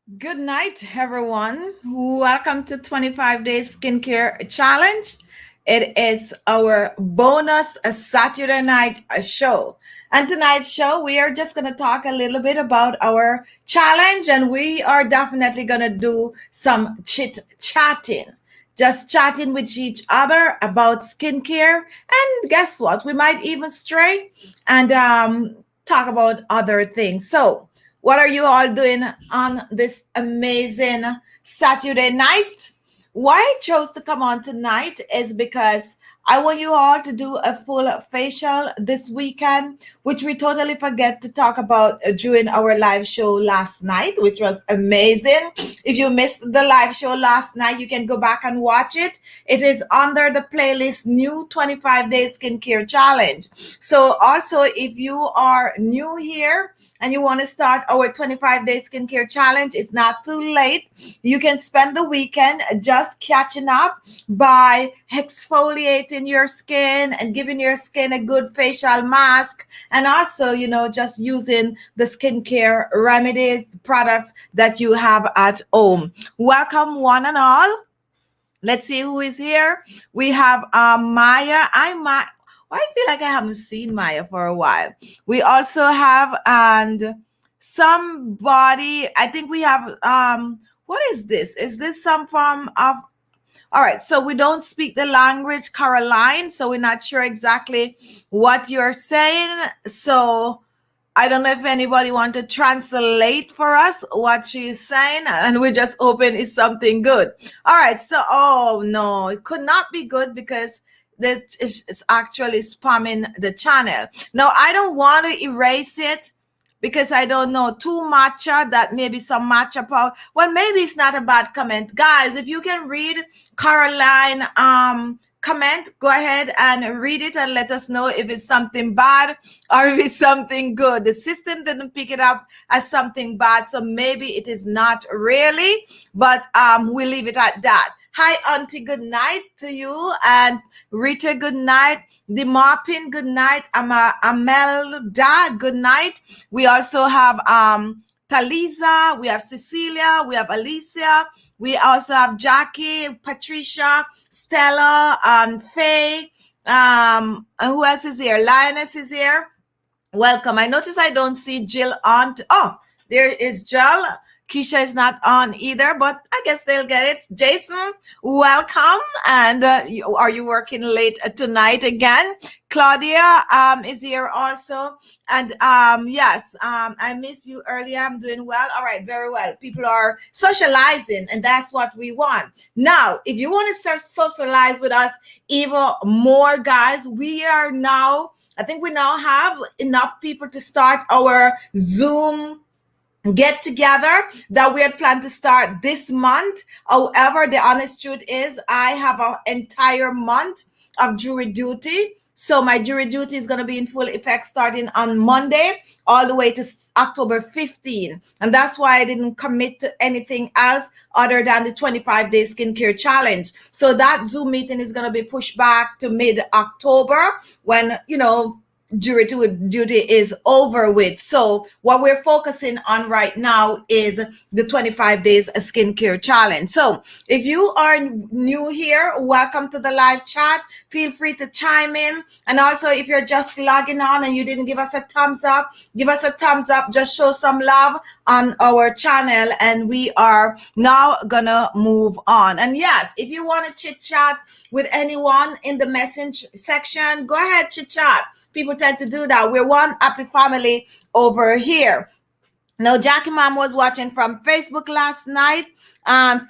Good night, everyone. Welcome to 25 Days Skincare Challenge. It is our bonus Saturday night show. And tonight's show, we are just going to talk a little bit about our challenge, and we are definitely going to do some chit chatting. Just chatting with each other about skincare. And guess what? We might even stray and talk about other things. So, what are you all doing on this amazing Saturday night? Why I chose to come on tonight is because I want you all to do a full facial this weekend, which we totally forget to talk about during our live show last night, which was amazing. If you missed the live show last night, you can go back and watch it. It is under the playlist New 25 Days Skincare Challenge. So, also, if you are new here, and you want to start our 25-day skincare challenge, it's not too late. You can spend the weekend just catching up by exfoliating your skin and giving your skin a good facial mask, and also, just using the skincare remedies, products that you have at home. Welcome, one and all. Let's see who is here. We have Maya. I'm Maya. Well, I feel like I haven't seen Maya for a while. We also have and somebody. I think we have. What is this? Is this some form of? All right. So we don't speak the language, Caroline. So we're not sure exactly what you're saying. So I don't know if anybody want to translate for us what she's saying, and we just hoping it's something good. All right. So, oh no, it could not be good because it's actually spamming the channel. No, I don't want to erase it because I don't know too matcha that maybe some matcha power. Well, maybe it's not a bad comment, guys. If you can read Caroline comment, go ahead and read it and let us know if it's something bad or if it's something good. The system didn't pick it up as something bad, so maybe it is not really, but we'll leave it at that. Hi, Auntie, good night to you. And Rita, good night. Demopin, good night. Amelda, good night. We also have Taliza, we have Cecilia, we have Alicia, we also have Jackie, Patricia, Stella, Faye. And who else is here? Lioness is here. Welcome. I notice I don't see Jill on. Oh, there is Jill. Keisha is not on either, but I guess they'll get it. Jason, welcome. And are you working late tonight again? Claudia is here also. And yes, I missed you earlier. I'm doing well. All right, very well. People are socializing, and that's what we want. Now, if you want to socialize with us even more, guys, I think we now have enough people to start our Zoom get together that we had planned to start this month. However, the honest truth is I have an entire month of jury duty. So my jury duty is going to be in full effect starting on Monday all the way to October 15. And that's why I didn't commit to anything else other than the 25-day skincare challenge. So that Zoom meeting is going to be pushed back to mid-October when, jury duty is over with. So what we're focusing on right now is the 25 days skincare challenge. So if you are new here, welcome to the live chat. Feel free to chime in. And also, if you're just logging on and you didn't give us a thumbs up, give us a thumbs up. Just show some love on our channel, and we are now gonna move on. And yes, if you want to chit chat with anyone in the message section, go ahead, chit chat. People tend to do that. We're one happy family over here. Now, Jackie Mom was watching from Facebook last night.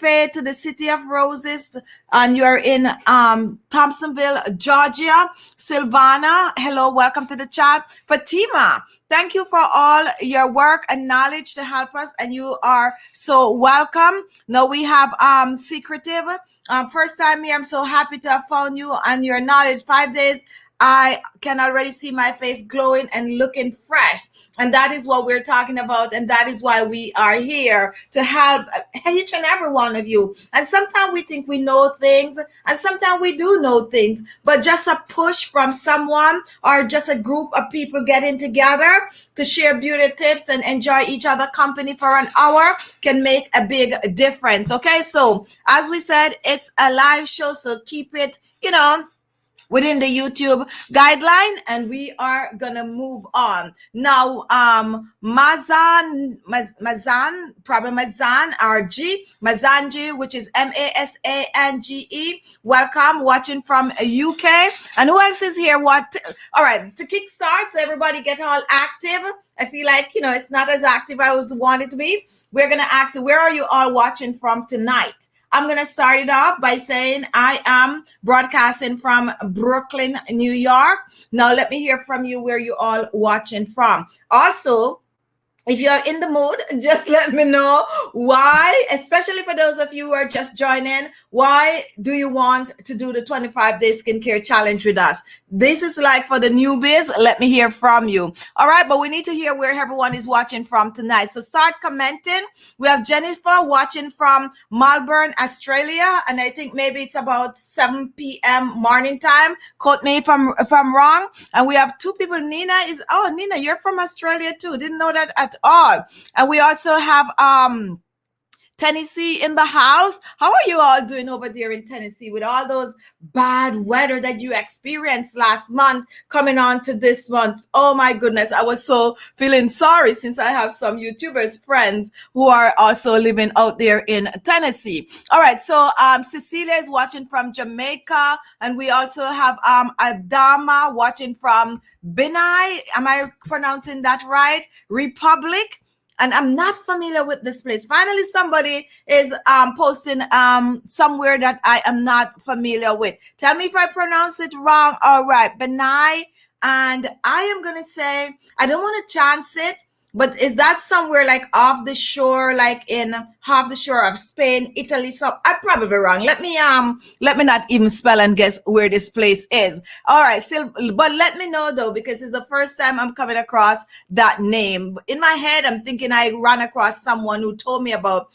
Faye to the City of Roses, and you're in Thompsonville, Georgia. Silvana, hello, welcome to the chat. Fatima, thank you for all your work and knowledge to help us, and you are so welcome. Now we have Secretive. First time here, I'm so happy to have found you and your knowledge. 5 days I can already see my face glowing and looking fresh. And that is what we're talking about. And that is why we are here to help each and every one of you. And sometimes we think we know things, and sometimes we do know things, but just a push from someone or just a group of people getting together to share beauty tips and enjoy each other company for an hour can make a big difference. Okay. So as we said, it's a live show. So keep it, within the YouTube guideline, and we are gonna move on now. Mazan RG Mazanji, which is Masange. Welcome, watching from UK. And who else is here? All right, to kickstart, so everybody get all active. I feel like it's not as active as I was want it to be. We're gonna ask, where are you all watching from tonight? I'm going to start it off by saying I am broadcasting from Brooklyn, New York. Now, let me hear from you where you all watching from. Also, if you're in the mood, just let me know why, especially for those of you who are just joining, why do you want to do the 25-day skincare challenge with us? This is like for the newbies. Let me hear from you. All right, but we need to hear where everyone is watching from tonight. So start commenting. We have Jennifer watching from Melbourne, Australia, and I think maybe it's about 7 p.m. morning time. Quote me if I'm wrong. And we have two people. Nina, you're from Australia too. Didn't know that at all. And we also have Tennessee in the house. How are you all doing over there in Tennessee with all those bad weather that you experienced last month coming on to this month? Oh my goodness, I was so feeling sorry since I have some YouTubers friends who are also living out there in Tennessee. All right, so Cecilia is watching from Jamaica, and we also have Adama watching from Benin. Am I pronouncing that right? Republic. And I'm not familiar with this place. Finally, somebody is posting somewhere that I am not familiar with. Tell me if I pronounce it wrong. All right, Benai. And I am going to say, I don't want to chance it, but is that somewhere like off the shore, like in half the shore of Spain, Italy? So I'm probably wrong. Let me not even spell and guess where this place is. All right, but let me know though, because it's the first time I'm coming across that name. In my head, I'm thinking I ran across someone who told me about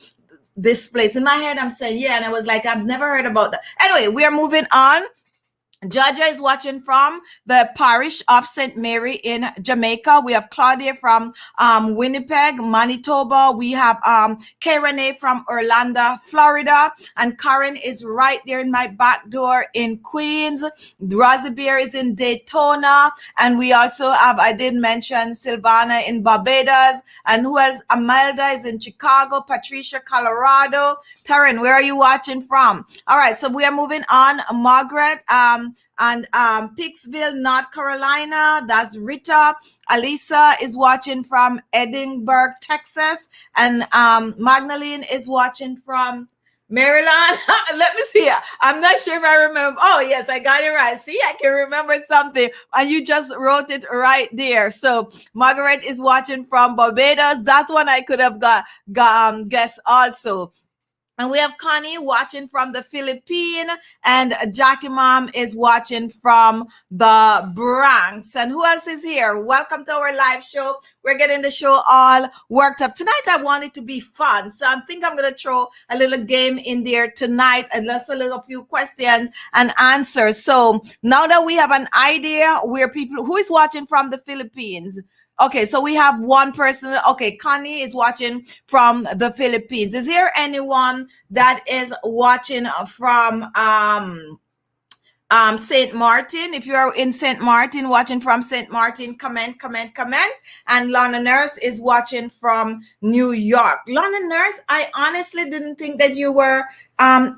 this place. In my head, I'm saying, yeah, and I was like, I've never heard about that. Anyway, we are moving on. Georgia is watching from the parish of St. Mary in Jamaica. We have Claudia from Winnipeg, Manitoba. We have K. from Orlando, Florida. And Karen is right there in my back door in Queens. Rosie Bear is in Daytona. And we also have, I did mention Silvana in Barbados. And who else? Amelda is in Chicago. Patricia, Colorado. Taryn, where are you watching from? All right, so we are moving on. Margaret, and Pikesville, North Carolina. That's Rita. Alisa is watching from Edinburgh, Texas. And Magdalene is watching from Maryland. Let me see. I'm not sure if I remember. Oh, yes, I got it right. See, I can remember something. And you just wrote it right there. So Margaret is watching from Barbados. That one I could have guessed also. And we have Connie watching from the Philippines, and Jackie Mom is watching from the Bronx. And who else is here? Welcome to our live show. We're getting the show all worked up. Tonight, I want it to be fun. So I think I'm going to throw a little game in there tonight, and just a little few questions and answers. So now that we have an idea where who is watching from the Philippines? Okay, so we have one person. Okay, Connie is watching from the Philippines. Is there anyone that is watching from St. Martin? If you are in St. Martin, watching from St. Martin, comment. And Lana Nurse is watching from New York. Lana Nurse, I honestly didn't think that you were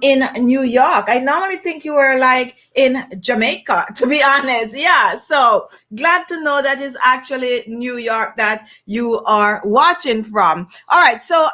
in New York. I normally think you were like in Jamaica, to be honest. Yeah, so glad to know that is actually New York that you are watching from. All right, so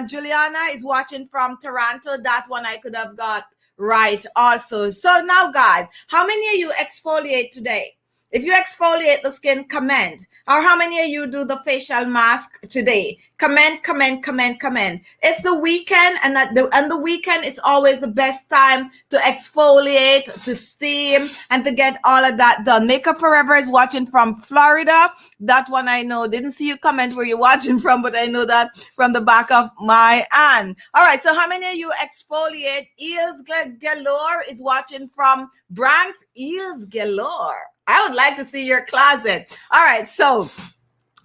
Juliana is watching from Toronto. That one I could have got right also. So now, guys, how many of you exfoliate today? If you exfoliate the skin, comment. Or how many of you do the facial mask today? Comment, comment, comment, comment. It's the weekend, and the weekend it's always the best time to exfoliate, to steam, and to get all of that done. Makeup Forever is watching from Florida. That one I know. Didn't see you comment where you're watching from, but I know that from the back of my hand. All right, so how many of you exfoliate? Eels Galore is watching from Bronx. Eels Galore. I would like to see your closet. All right, so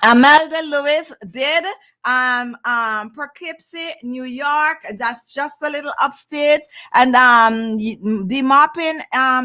Amelda Lewis did Poughkeepsie, New York. That's just a little upstate. And the mopping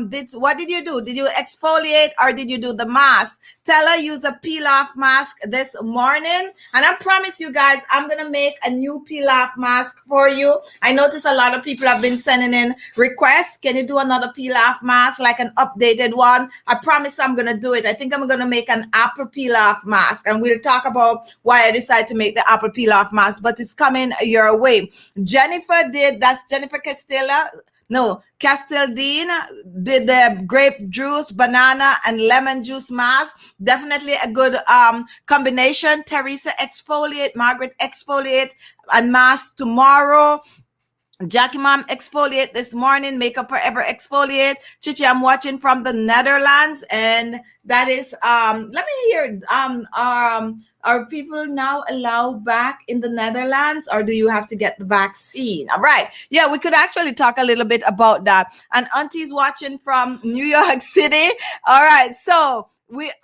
did, what did you do? Did you exfoliate or did you do the mask? Tella used a peel off mask this morning, and I promise you guys I'm gonna make a new peel off mask for you. I notice a lot of people have been sending in requests. Can you do another peel off mask, like an updated one? I promise I'm gonna do it. I think I'm gonna make an apple peel off mask, and we'll talk about why I decided to make the apple peel off mask, but it's coming your way. Jennifer did, that's Jennifer Castilla. No, Castildine did the grape juice, banana, and lemon juice mask. Definitely a good combination. Teresa exfoliate, Margaret exfoliate, and mask tomorrow. Jackie Mom exfoliate this morning. Makeup Forever exfoliate. Chichi, I'm watching from the Netherlands, and that is let me hear are people now allowed back in the Netherlands, or do you have to get the vaccine? All right. Yeah, we could actually talk a little bit about that. And Auntie's watching from New York City. All right. So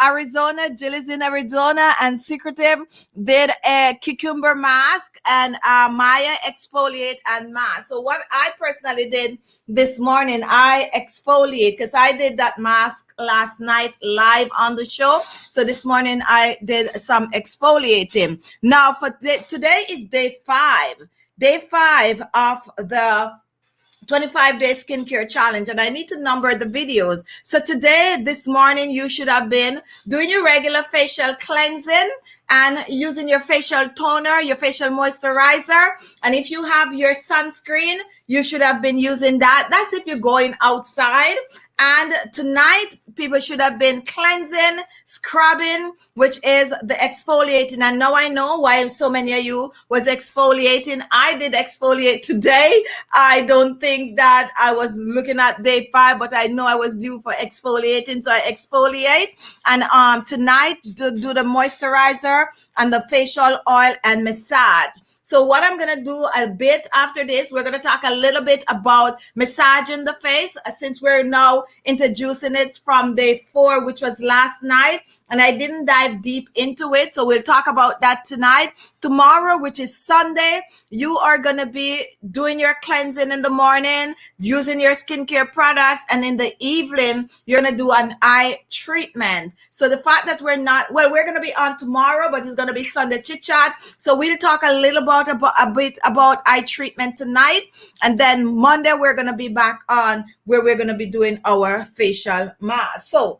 Arizona, Jill is in Arizona, and Secretive did a cucumber mask, and Maya exfoliate and mask. So what I personally did this morning, I exfoliate because I did that mask last night live on the show. So this morning I did some exfoliating. Now for today is day 5 of the 25-day skincare challenge, and I need to number the videos. So today, this morning, you should have been doing your regular facial cleansing and using your facial toner, your facial moisturizer. And if you have your sunscreen, you should have been using that. That's if you're going outside. And tonight, people should have been cleansing, scrubbing, which is the exfoliating. And now I know why so many of you was exfoliating. I did exfoliate today. I don't think that I was looking at day 5, but I know I was due for exfoliating. So I exfoliate. And tonight, do the moisturizer and the facial oil and massage. So what I'm going to do a bit after this, we're going to talk a little bit about massaging the face, since we're now introducing it from day 4, which was last night. And I didn't dive deep into it. So we'll talk about that tonight. Tomorrow, which is Sunday, you are going to be doing your cleansing in the morning, using your skincare products. And in the evening, you're going to do an eye treatment. So the fact that we're going to be on tomorrow, but it's going to be Sunday chit chat. So we'll talk a little bit about eye treatment tonight. And then Monday, we're going to be back on where we're going to be doing our facial mask. So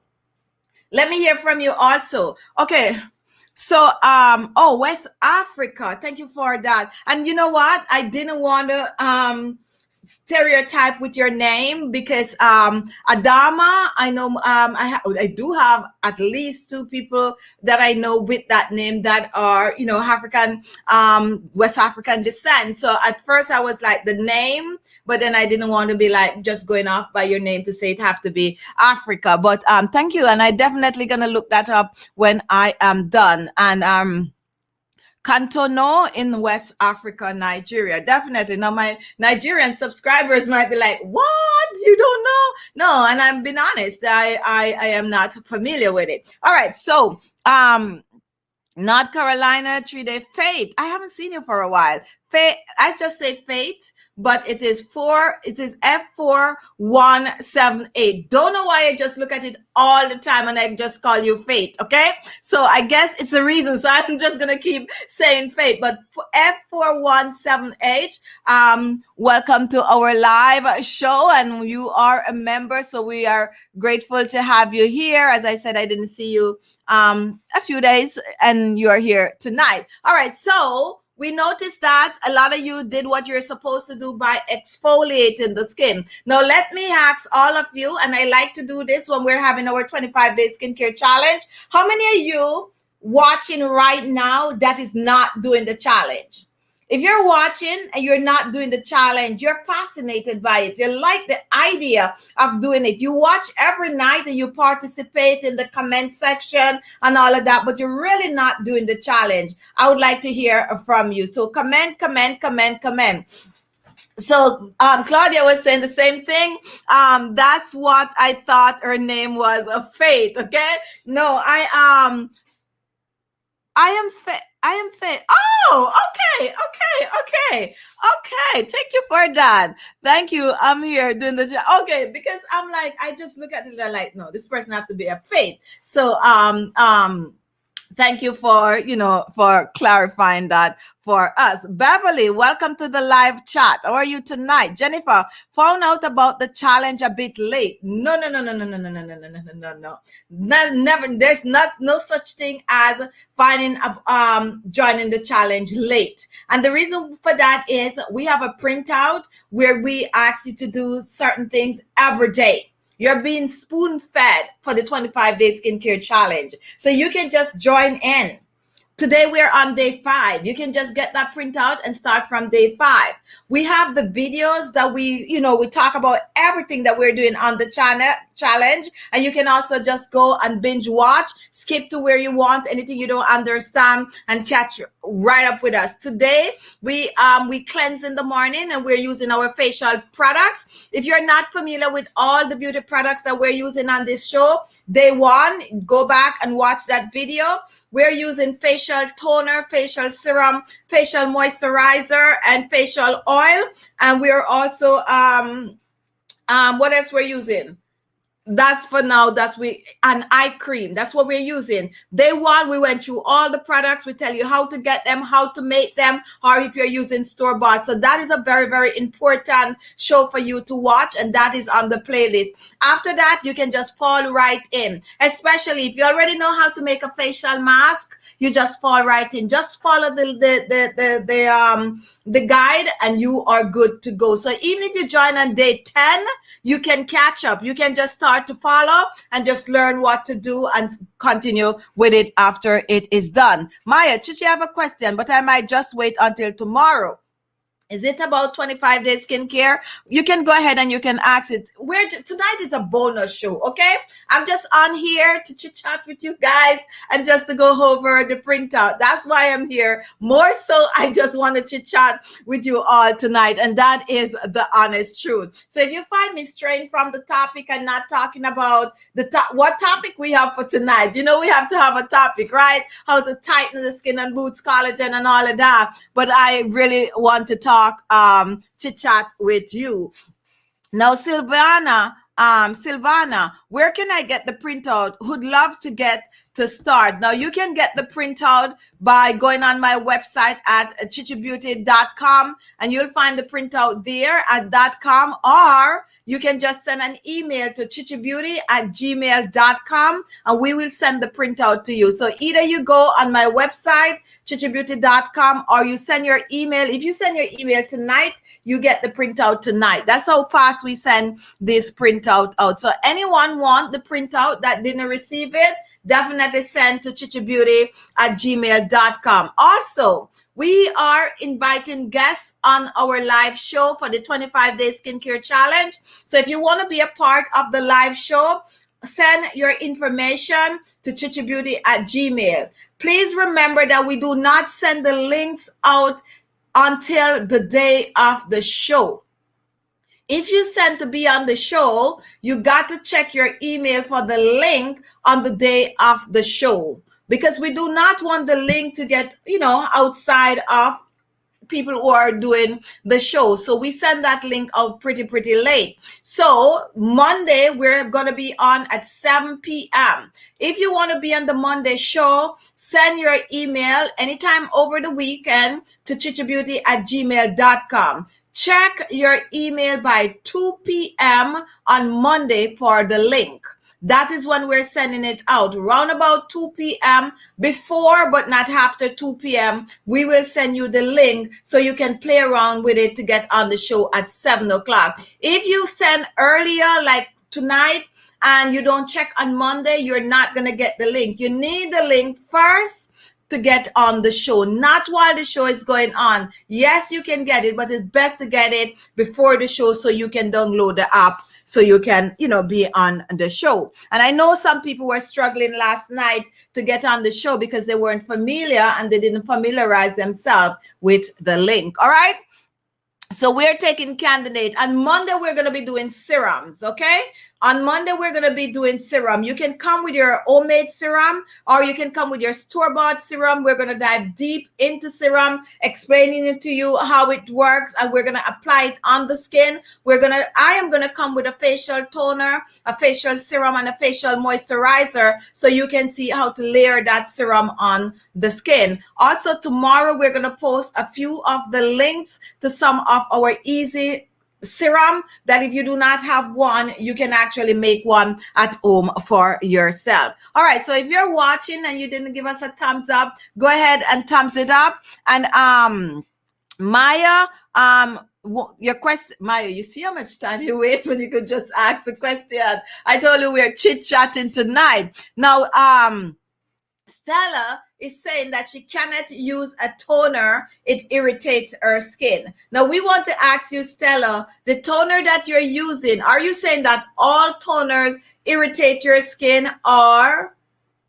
let me hear from you also. Okay. So, West Africa. Thank you for that. And you know what? I didn't want to, stereotype with your name because Adama, I know I do have at least 2 people that I know with that name that are, African, West African descent. So at first I was like the name, but then I didn't want to be like just going off by your name to say it have to be Africa. But thank you, and I definitely gonna look that up when I am done. And Kantono in West Africa, Nigeria. Definitely. Now, my Nigerian subscribers might be like, what? You don't know? No, and I'm being honest. I am not familiar with it. All right. So, North Carolina, 3-day Faith. I haven't seen you for a while. Faith, I just say Faith, but it is F4178. Don't know why I just look at it all the time and I just call you Faith, okay? So I guess it's the reason. So I'm just going to keep saying Faith. But F4178, welcome to our live show, and you are a member. So we are grateful to have you here. As I said, I didn't see you a few days, and you are here tonight. All right, so we noticed that a lot of you did what you're supposed to do by exfoliating the skin. Now, let me ask all of you, and I like to do this when we're having our 25-day skincare challenge. How many of you watching right now that is not doing the challenge? If you're watching and you're not doing the challenge, you're fascinated by it. You like the idea of doing it. You watch every night and you participate in the comment section and all of that, but you're really not doing the challenge. I would like to hear from you. So comment. So Claudia was saying the same thing. That's what I thought her name was, a Faith. Okay. No, I am fit. I am fit. Oh, okay. Thank you for that. Thank you. I'm here doing the job. Okay, because I'm like, I just look at it and I'm like, no, this person have to be a Faith. So thank you for, for clarifying that for us. Beverly, welcome to the live chat. How are you tonight? Jennifer, found out about the challenge a bit late. No. Never. There's no such thing as finding joining the challenge late. And the reason for that is we have a printout where we ask you to do certain things every day. You're being spoon-fed for the 25-day skincare challenge. So you can just join in. Today we're on day 5. You can just get that printout and start from day 5. We have the videos that we talk about everything that we're doing on the challenge. And you can also just go and binge watch, skip to where you want, anything you don't understand, and catch right up with us. Today, we cleanse in the morning and we're using our facial products. If you're not familiar with all the beauty products that we're using on this show, day 1, go back and watch that video. We're using facial toner, facial serum, facial moisturizer, and facial oil. And we're also, what else we're using? That's for now. An eye cream. That's what we're using. Day 1, we went through all the products. We tell you how to get them, how to make them, or if you're using store-bought. So that is a very, very important show for you to watch, and that is on the playlist. After that, you can just fall right in, especially if you already know how to make a facial mask. You just fall right in. Just follow the guide, and you are good to go. So even if you join on day 10, you can catch up. You can just start to follow and just learn what to do and continue with it after it is done. Maya, Khichi, I have a question, but I might just wait until tomorrow. Is it about 25-day skincare? You can go ahead and you can ask it. Tonight is a bonus show, okay? I'm just on here to chit chat with you guys and just to go over the printout. That's why I'm here. More so, I just want to chit chat with you all tonight, and that is the honest truth. So if you find me straying from the topic and not talking about what topic we have for tonight, we have to have a topic, right? How to tighten the skin and boost collagen and all of that. But I really want to talk chit chat with you. Now, Silvana, where can I get the printout? Would love to get to start. Now, you can get the printout by going on my website at khichibeauty.com, and you'll find the printout there at .com, or you can just send an email to khichibeauty@gmail.com, and we will send the printout to you. So either you go on my website, khichibeauty.com, or you send your email. If you send your email tonight, you get the printout tonight. That's how fast we send this printout out. So anyone want the printout that didn't receive it, definitely send to khichibeauty@gmail.com. Also, we are inviting guests on our live show for the 25-day skincare challenge. So if you want to be a part of the live show, send your information to khichibeauty@gmail. Please remember that we do not send the links out until the day of the show. If you send to be on the show, you got to check your email for the link on the day of the show, because we do not want the link to get, outside of people who are doing the show. So we send that link out pretty late. So Monday, we're going to be on at 7 p.m. If you want to be on the Monday show, send your email anytime over the weekend to khichibeauty@gmail.com. Check your email by 2 p.m. on Monday for the link. that is when we're sending it out. Round about 2 p.m. before, but not after 2 p.m. we will send you the link so you can play around with it to get on the show at 7 o'clock. If you send earlier, like tonight, and you don't check on Monday, you're not going to get the link. You need the link first to get on the show, not while the show is going on. Yes, you can get it, but it's best to get it before the show so you can download the app so you can, be on the show. And I know some people were struggling last night to get on the show because they weren't familiar and they didn't familiarize themselves with the link. All right. So we're taking candidate. On Monday, we're going to be doing serums, okay? On Monday, we're going to be doing serum. You can come with your homemade serum or you can come with your store-bought serum. We're going to dive deep into serum, explaining it to you how it works, and we're going to apply it on the skin. I am going to come with a facial toner, a facial serum, and a facial moisturizer so you can see how to layer that serum on the skin. Also, tomorrow, we're going to post a few of the links to some of our easy serum that if you do not have one, you can actually make one at home for yourself. All right, so if you're watching and you didn't give us a thumbs up, go ahead and thumbs it up. And Maya, your question, Maya, you see how much time you waste when you could just ask the question. I told you we're chit-chatting tonight. Now, Stella is saying that she cannot use a toner. It irritates her skin. Now, we want to ask you, Stella, the toner that you're using, are you saying that all toners irritate your skin or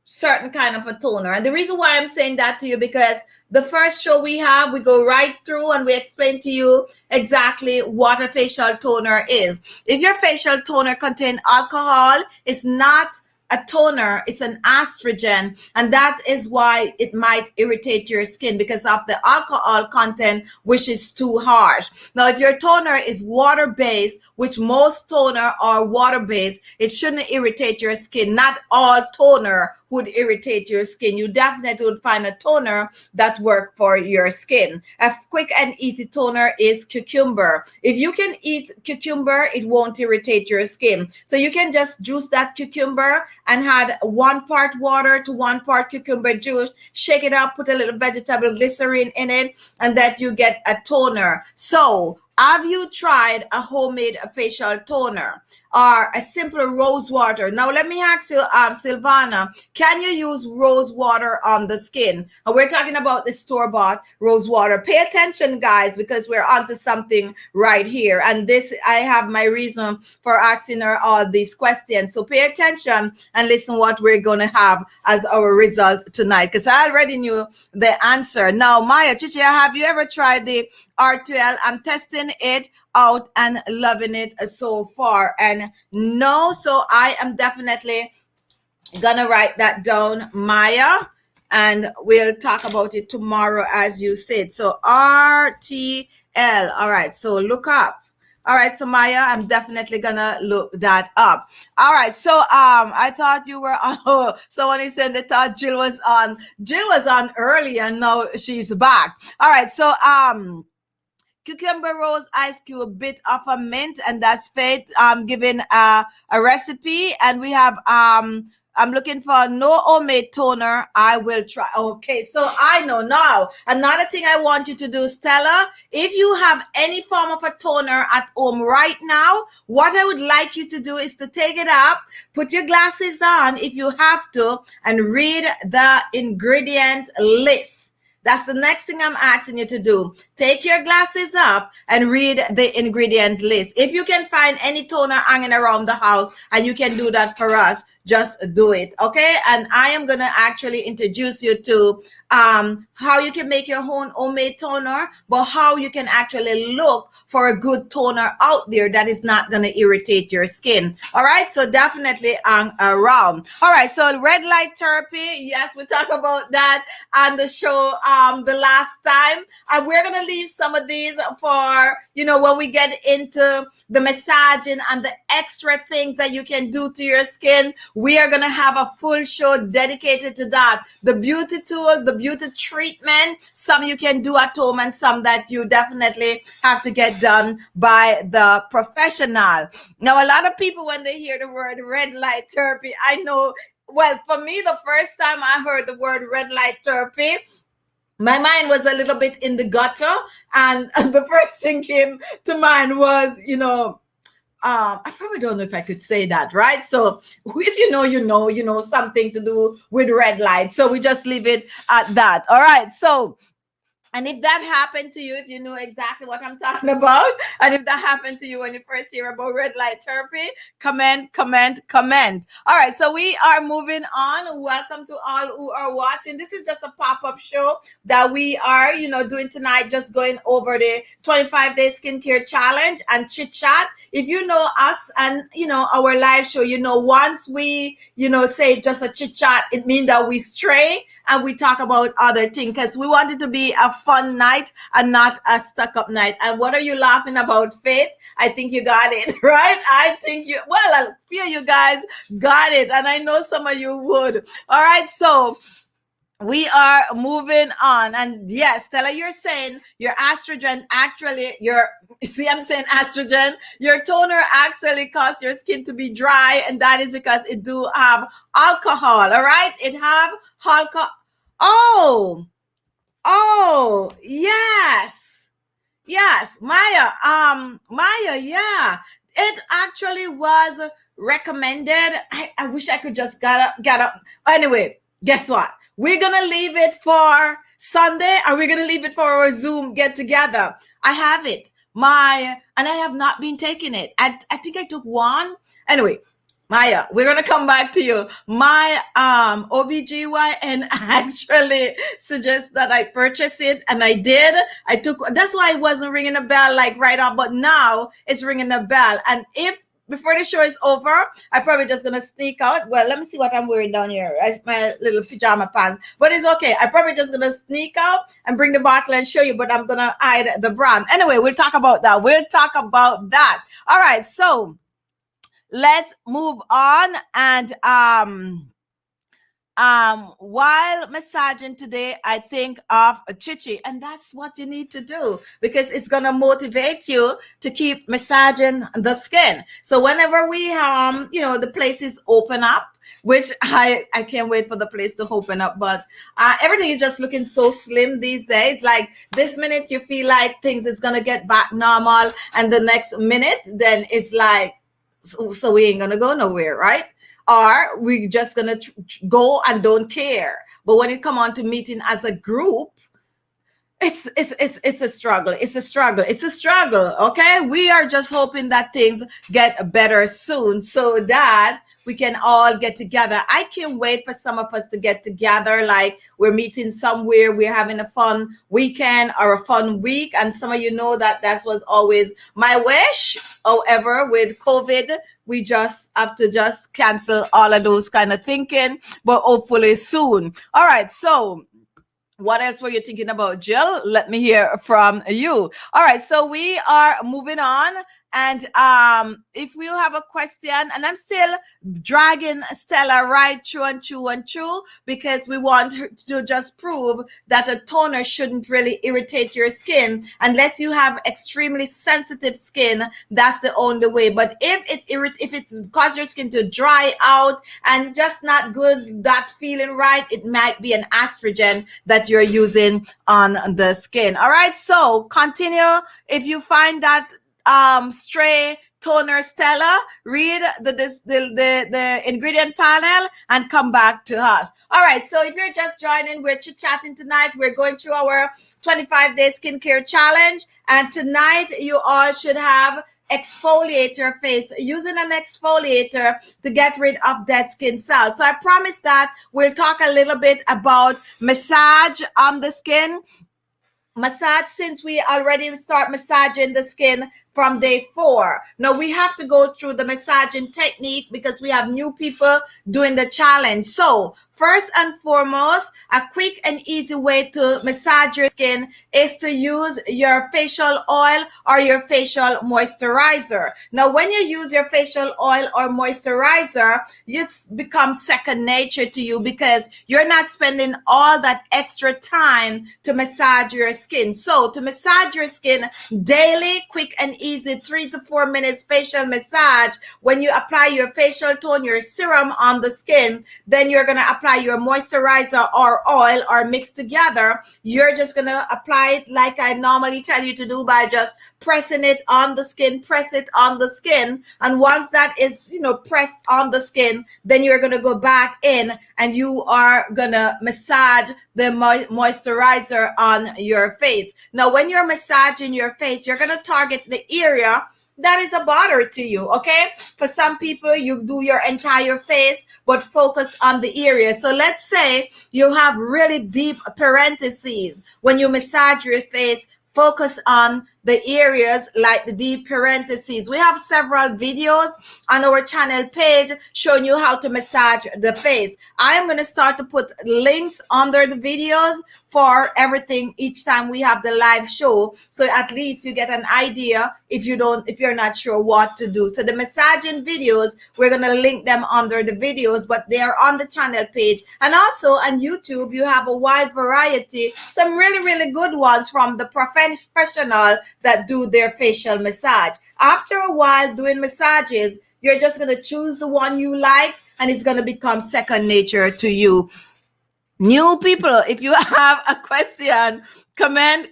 certain kind of a toner? And the reason why I'm saying that to you, because the first show we go right through and we explain to you exactly what a facial toner is. If your facial toner contains alcohol, it's not a toner, it's an estrogen, and that is why it might irritate your skin because of the alcohol content, which is too harsh. Now, if your toner is water-based, which most toner are water-based, it shouldn't irritate your skin. Not all toner would irritate your skin. You definitely would find a toner that works for your skin. A quick and easy toner is cucumber. If you can eat cucumber, it won't irritate your skin. So you can just juice that cucumber and add 1 part water to 1 part cucumber juice, shake it up, put a little vegetable glycerin in it, and that you get a toner. So have you tried a homemade facial toner or a simple rose water? Now, let me ask you, Silvana, can you use rose water on the skin? And we're talking about the store-bought rose water. Pay attention, guys, because we're onto something right here. And this, I have my reason for asking her all these questions. So pay attention and listen what we're going to have as our result tonight, because I already knew the answer. Now, Maya, Khichi, have you ever tried the R12? I'm testing it out and loving it so far. And no, so I am definitely gonna write that down, Maya, and we'll talk about it tomorrow, as you said. So RTL. All right, so look up. All right, so Maya, I'm definitely gonna look that up. All right, so I thought you were on. Oh, someone is saying they thought Jill was on. Jill was on early, and now she's back. All right, so cucumber rose ice cube, bit of a mint, and that's Faith giving a recipe. And we have I'm looking for no homemade toner. I will try. Okay, so I know now. Another thing I want you to do, Stella, if you have any form of a toner at home right now, what I would like you to do is to take it up, put your glasses on if you have to, and read the ingredient list. That's the next thing I'm asking you to do. Take your glasses up and read the ingredient list. If you can find any toner hanging around the house and you can do that for us, just do it, okay? And I am going to actually introduce you to how you can make your own homemade toner, but how you can actually look for a good toner out there that is not going to irritate your skin. All right, so definitely hang around. All right, so red light therapy, yes, we talked about that on the show the last time, and we're going to leave some of these for, when we get into the massaging and the extra things that you can do to your skin. We are going to have a full show dedicated to that. The beauty tool, the beauty treatment, some you can do at home and some that you definitely have to get done by the professional. Now, a lot of people, when they hear the word red light therapy, I know, well, for me, the first time I heard the word red light therapy, my mind was a little bit in the gutter, and the first thing came to mind was, I probably don't know if I could say that, right? So if you know something to do with red light. So we just leave it at that. All right. So, and if that happened to you, if you know exactly what I'm talking about, and if that happened to you when you first hear about red light therapy, comment. All right, so we are moving on. Welcome to all who are watching. This is just a pop-up show that we are, doing tonight, just going over the 25-day skincare challenge and chit-chat. If you know us and, our live show, once we, say just a chit-chat, it means that we stray and we talk about other things because we want it to be a fun night and not a stuck-up night. And what are you laughing about, Faith? I think you got it, right? I few of you guys got it, and I know some of you would. All right, so we are moving on. And yes, Stella, you're saying your estrogen actually, I'm saying estrogen, your toner actually causes your skin to be dry, and that is because it do have alcohol. All right, it have alcohol. Oh, yes, Maya, yeah, it actually was recommended. I wish I could just get up. Anyway, guess what? We're gonna leave it for Sunday, or we're gonna leave it for our Zoom get together. I have it, and I have not been taking it. I think I took one. Anyway, Maya, we're going to come back to you. My OBGYN actually suggests that I purchase it, and I did. That's why it wasn't ringing a bell like right off, but now it's ringing a bell. And if before the show is over, I'm probably just going to sneak out. Well, let me see what I'm wearing down here. My little pajama pants. But it's okay. I'm probably just going to sneak out and bring the bottle and show you, but I'm going to hide the brand. Anyway, we'll talk about that. All right, so let's move on. And while massaging today, I think of a Khichi, and that's what you need to do because it's going to motivate you to keep massaging the skin. So whenever we the places open up, which I can't wait for the place to open up, but everything is just looking so slim these days. Like this minute you feel like things is going to get back normal, and the next minute then it's like, so we ain't gonna go nowhere, right? Or we just gonna go and don't care. But when it come on to meeting as a group, it's a struggle. It's a struggle. Okay, we are just hoping that things get better soon, so that we can all get together. I can't wait for some of us to get together, like we're meeting somewhere, we're having a fun weekend or a fun week. And some of you know that was always my wish. However, with COVID, we just have to just cancel all of those kind of thinking, but hopefully soon. All right, so what else were you thinking about, Jill? Let me hear from you. All right, so we are moving on. And if you have a question, and I'm still dragging Stella right through, because we want her to just prove that a toner shouldn't really irritate your skin unless you have extremely sensitive skin. That's the only way. But if it's cause your skin to dry out and just not good, that feeling right, it might be an estrogen that you're using on the skin. All right, so continue. If you find that stray toner, Stella, read the ingredient panel and come back to us. All right, so if you're just joining, we're chit-chatting tonight. We're going through our 25-day skincare challenge, and tonight you all should have exfoliate your face using an exfoliator to get rid of dead skin cells. So I promise that we'll talk a little bit about massage on the skin. Massage, since we already start massaging the skin from day 4. Now we have to go through the massaging technique because we have new people doing the challenge. So first and foremost, a quick and easy way to massage your skin is to use your facial oil or your facial moisturizer. Now, when you use your facial oil or moisturizer, it's become second nature to you because you're not spending all that extra time to massage your skin. So to massage your skin daily, quick and easy, 3 to 4 minutes facial massage, when you apply your facial tone, your serum on the skin, then you're going to apply your moisturizer or oil or mix together. You're just going to apply it like I normally tell you to do by just pressing it on the skin, press it on the skin. And once that is, pressed on the skin, then you're going to go back in and you are going to massage the moisturizer on your face. Now, when you're massaging your face, you're going to target the area that is a bother to you, okay? For some people, you do your entire face, but focus on the area. So let's say you have really deep parentheses. When you massage your face, focus on the areas like the deep parentheses. We have several videos on our channel page showing you how to massage the face. I am going to start to put links under the videos for everything each time we have the live show, so at least you get an idea if you're not sure what to do. So the massaging videos, we're going to link them under the videos, but they are on the channel page. And also on YouTube, you have a wide variety, some really, really good ones from the professional that do their facial massage. After a while doing massages, you're just going to choose the one you like, and it's going to become second nature to you. New people, if you have a question, comment.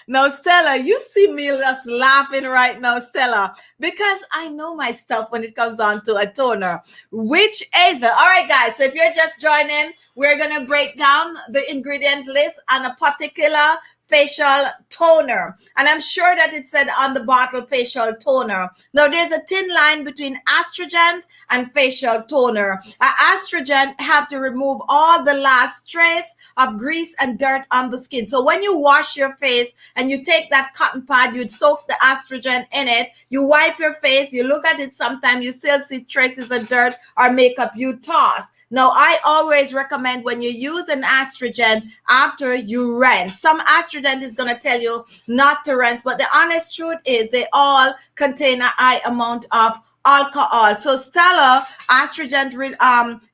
Now, Stella, you see me just laughing right now, Stella, because I know my stuff when it comes on to a toner. Which is it? All right, guys, so if you're just joining, we're going to break down the ingredient list on a particular facial toner. And I'm sure that it said on the bottle facial toner. Now, there's a thin line between astringent and facial toner. Astringent have to remove all the last trace of grease and dirt on the skin. So when you wash your face and you take that cotton pad, you'd soak the astringent in it, you wipe your face, you look at it, sometimes you still see traces of dirt or makeup, you toss. Now, I always recommend when you use an astringent after you rinse. Some astringent is going to tell you not to rinse, but the honest truth is they all contain a high amount of alcohol. So Stella, astringent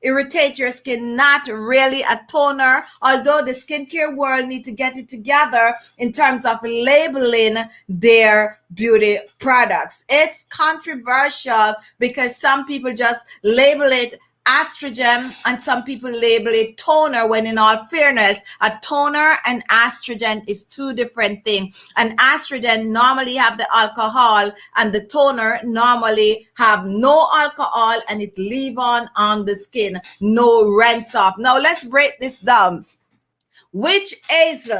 irritate your skin, not really a toner, although the skincare world need to get it together in terms of labeling their beauty products. It's controversial because some people just label it astringent and some people label it toner, when in all fairness, a toner and astringent is two different things. An astringent normally have the alcohol and the toner normally have no alcohol and it leave on the skin, no rinse off. Now let's break this down. Which is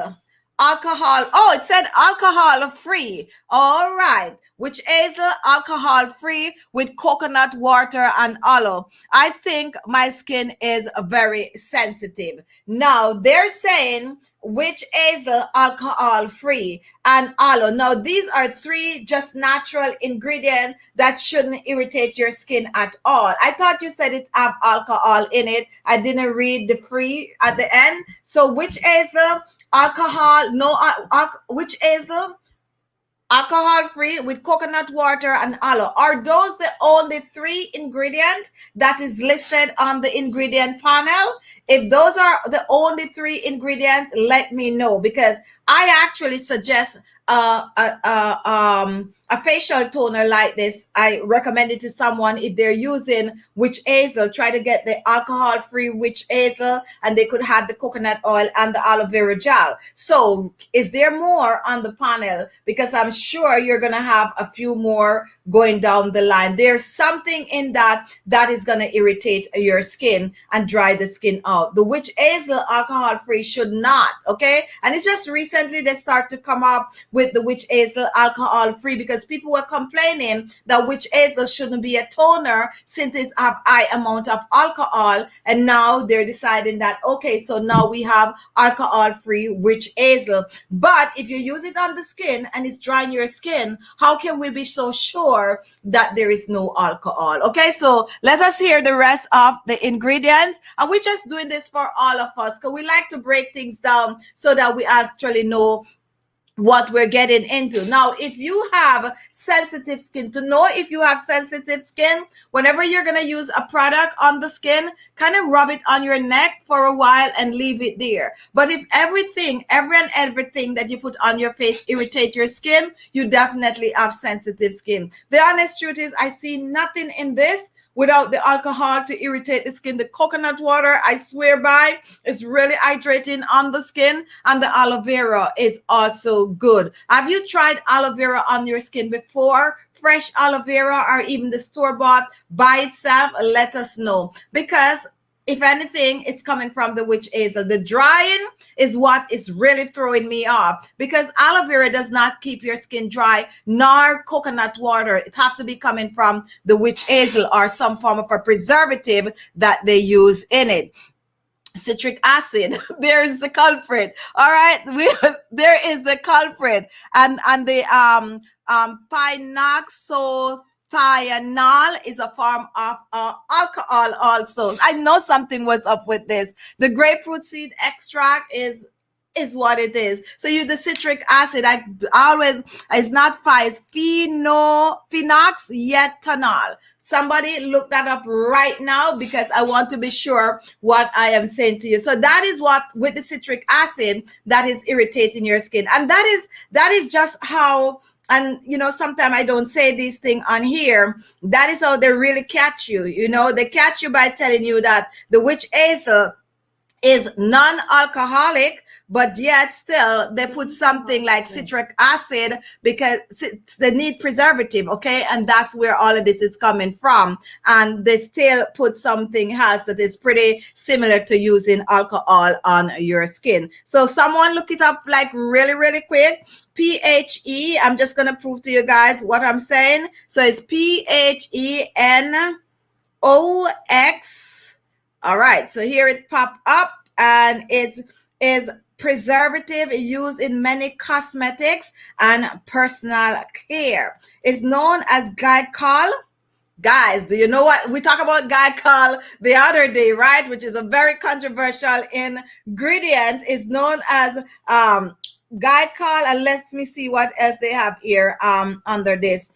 alcohol? Oh, it said alcohol free. All right. Which is alcohol free with coconut water and aloe. I think my skin is very sensitive. Now they're saying which is alcohol free and aloe. Now these are three just natural ingredients that shouldn't irritate your skin at all. I thought you said it have alcohol in it. I didn't read the free at the end. So which is alcohol? No, which is alcohol free with coconut water and aloe. Are those the only three ingredients that is listed on the ingredient panel? If those are the only three ingredients, let me know, because I actually suggest a facial toner like this. I recommend it to someone if they're using witch hazel. Try to get the alcohol-free witch hazel, and they could have the coconut oil and the aloe vera gel. So is there more on the panel? Because I'm sure you're going to have a few more going down the line. There's something in that that is going to irritate your skin and dry the skin out. The witch hazel alcohol free should not, okay? And it's just recently they start to come up with the witch hazel alcohol free because people were complaining that witch hazel shouldn't be a toner since it's a high amount of alcohol. And now they're deciding that, okay, so now we have alcohol free witch hazel. But if you use it on the skin and it's drying your skin, how can we be so sure that there is no alcohol? Okay, so let us hear the rest of the ingredients. And we're just doing this for all of us because we like to break things down so that we actually know what we're getting into. Now, if you have sensitive skin, to know if you have sensitive skin, whenever you're going to use a product on the skin, kind of rub it on your neck for a while and leave it there. But if everything that you put on your face irritate your skin, you definitely have sensitive skin. The honest truth is I see nothing in this without the alcohol to irritate the skin. The coconut water, I swear by, is really hydrating on the skin, and the aloe vera is also good. Have you tried aloe vera on your skin before? Fresh aloe vera or even the store-bought by itself? Let us know, because if anything, it's coming from the witch hazel. The drying is what is really throwing me off, because aloe vera does not keep your skin dry, nor coconut water. It have to be coming from the witch hazel or some form of a preservative that they use in it. Citric acid, there is the culprit. All right, there is the culprit, and the phenoxyethanol is a form of alcohol also. I know something was up with this. The grapefruit seed extract is what it is. So the citric acid, I always, it's not it's phenoxyethanol. Somebody look that up right now, because I want to be sure what I am saying to you. So that is what, with the citric acid, that is irritating your skin. And that is just how, and sometimes I don't say these things on here. That is how they really catch you. They catch you by telling you that the witch hazel is non-alcoholic, but yet still they put something like citric acid because they need preservative, okay? And that's where all of this is coming from. And they still put something else that is pretty similar to using alcohol on your skin. So someone look it up like really, really quick. PHE, I'm just going to prove to you guys what I'm saying. So it's PHENOX. All right, so here it popped up, and it is preservative used in many cosmetics and personal care. It's known as glycol. Guys, do you know what? We talked about glycol the other day, right? Which is a very controversial ingredient. It's known as glycol, and let me see what else they have here under this.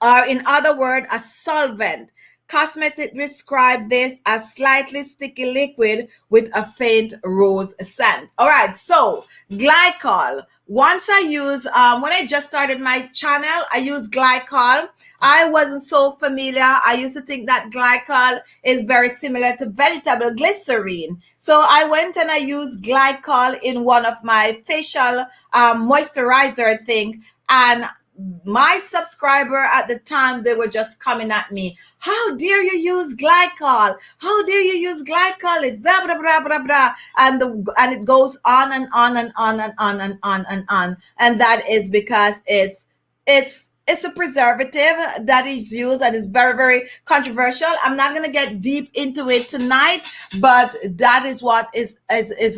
Or in other words, a solvent. Cosmetics describe this as slightly sticky liquid with a faint rose scent. All right, so glycol. Once I use, when I just started my channel, I used glycol. I wasn't so familiar. I used to think that glycol is very similar to vegetable glycerine. So I went and I used glycol in one of my facial moisturizer thing, and my subscriber at the time, they were just coming at me. How dare you use glycol? How dare you use glycol? It's blah, blah, blah, blah, blah. And it goes on and on and on and on and on and on. And that is because it's a preservative that is used and is very, very controversial. I'm not going to get deep into it tonight, but that is what is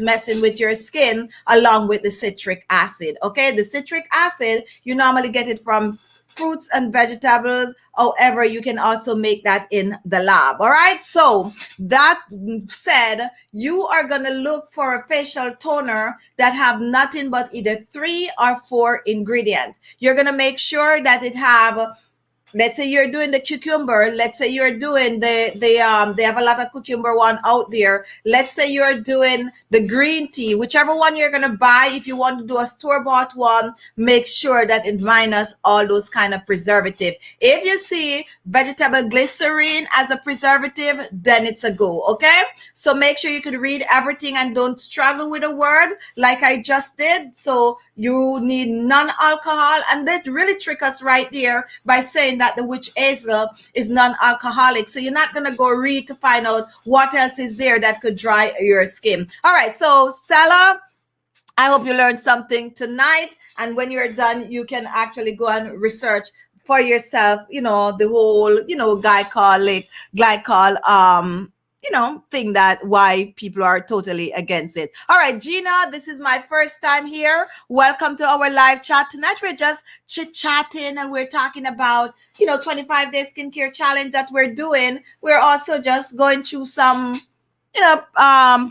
messing with your skin, along with the citric acid. Okay, the citric acid, you normally get it from fruits and vegetables. However, you can also make that in the lab. All right. So that said, you are going to look for a facial toner that have nothing but either 3 or 4 ingredients. You're going to make sure that it have, let's say you're doing the cucumber. Let's say you're doing they have a lot of cucumber one out there. Let's say you're doing the green tea, whichever one you're going to buy. If you want to do a store-bought one, make sure that it minus all those kind of preservative. If you see vegetable glycerine as a preservative, then it's a go. Okay, so make sure you can read everything and don't struggle with a word like I just did. So You need non-alcohol, and they really trick us right there by saying that the witch hazel is non-alcoholic. So you're not gonna go read to find out what else is there that could dry your skin. All right, so Stella, I hope you learned something tonight. And when you're done, you can actually go and research for yourself, the whole, glycol, thing that why people are totally against it. All right, Gina, this is my first time here. Welcome to our live chat. Tonight we're just chit-chatting and we're talking about, 25-day skincare challenge that we're doing. We're also just going through some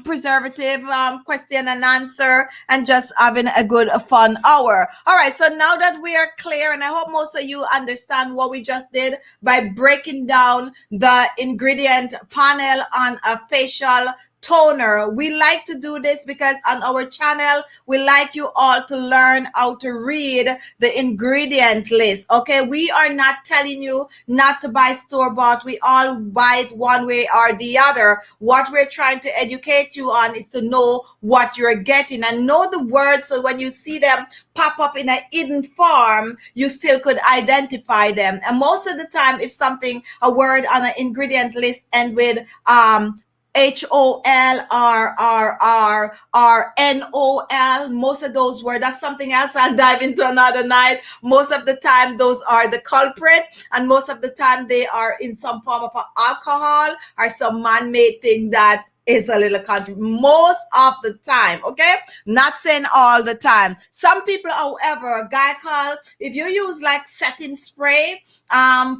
preservative question and answer and just having a good fun hour. All right, so now that we are clear, and I hope most of you understand what we just did by breaking down the ingredient panel on a facial toner. We like to do this because on our channel, we like you all to learn how to read the ingredient list. Okay, we are not telling you not to buy store-bought. We all buy it one way or the other. What we're trying to educate you on is to know what you're getting and know the words, so when you see them pop up in a hidden form, you still could identify them. And most of the time, if a word on an ingredient list end with HOLRRRRNOL, most of those words, that's something else I'll dive into another night. Most of the time, those are the culprit, and most of the time they are in some form of alcohol or some man-made thing that is a little country. Most of the time, okay? Not saying all the time. Some people, however, glycol, if you use like setting spray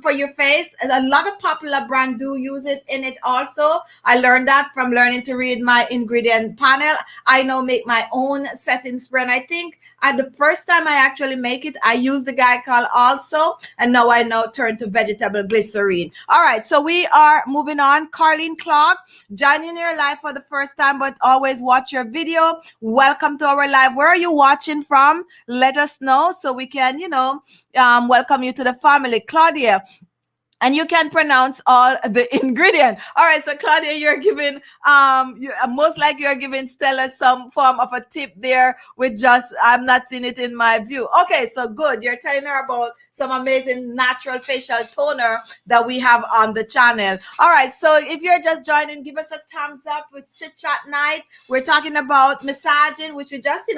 for your face, and a lot of popular brands do use it in it also. I learned that from learning to read my ingredient panel. I now make my own setting spray, and I think the first time I actually make it, I use the glycol also, and now I turn to vegetable glycerine. All right, so we are moving on. Carlene Clark, joining your live for the first time, but always watch your video. Welcome to our live. Where are you watching from? Let us know so we can, welcome you to the family. Claudia, and you can pronounce all the ingredient. All right, so Claudia, you're giving, most likely you're giving Stella some form of a tip there with just, I'm not seeing it in my view. Okay, so good. You're telling her about some amazing natural facial toner that we have on the channel. All right, so if you're just joining, give us a thumbs up with Chit Chat Night. We're talking about massaging, which we just,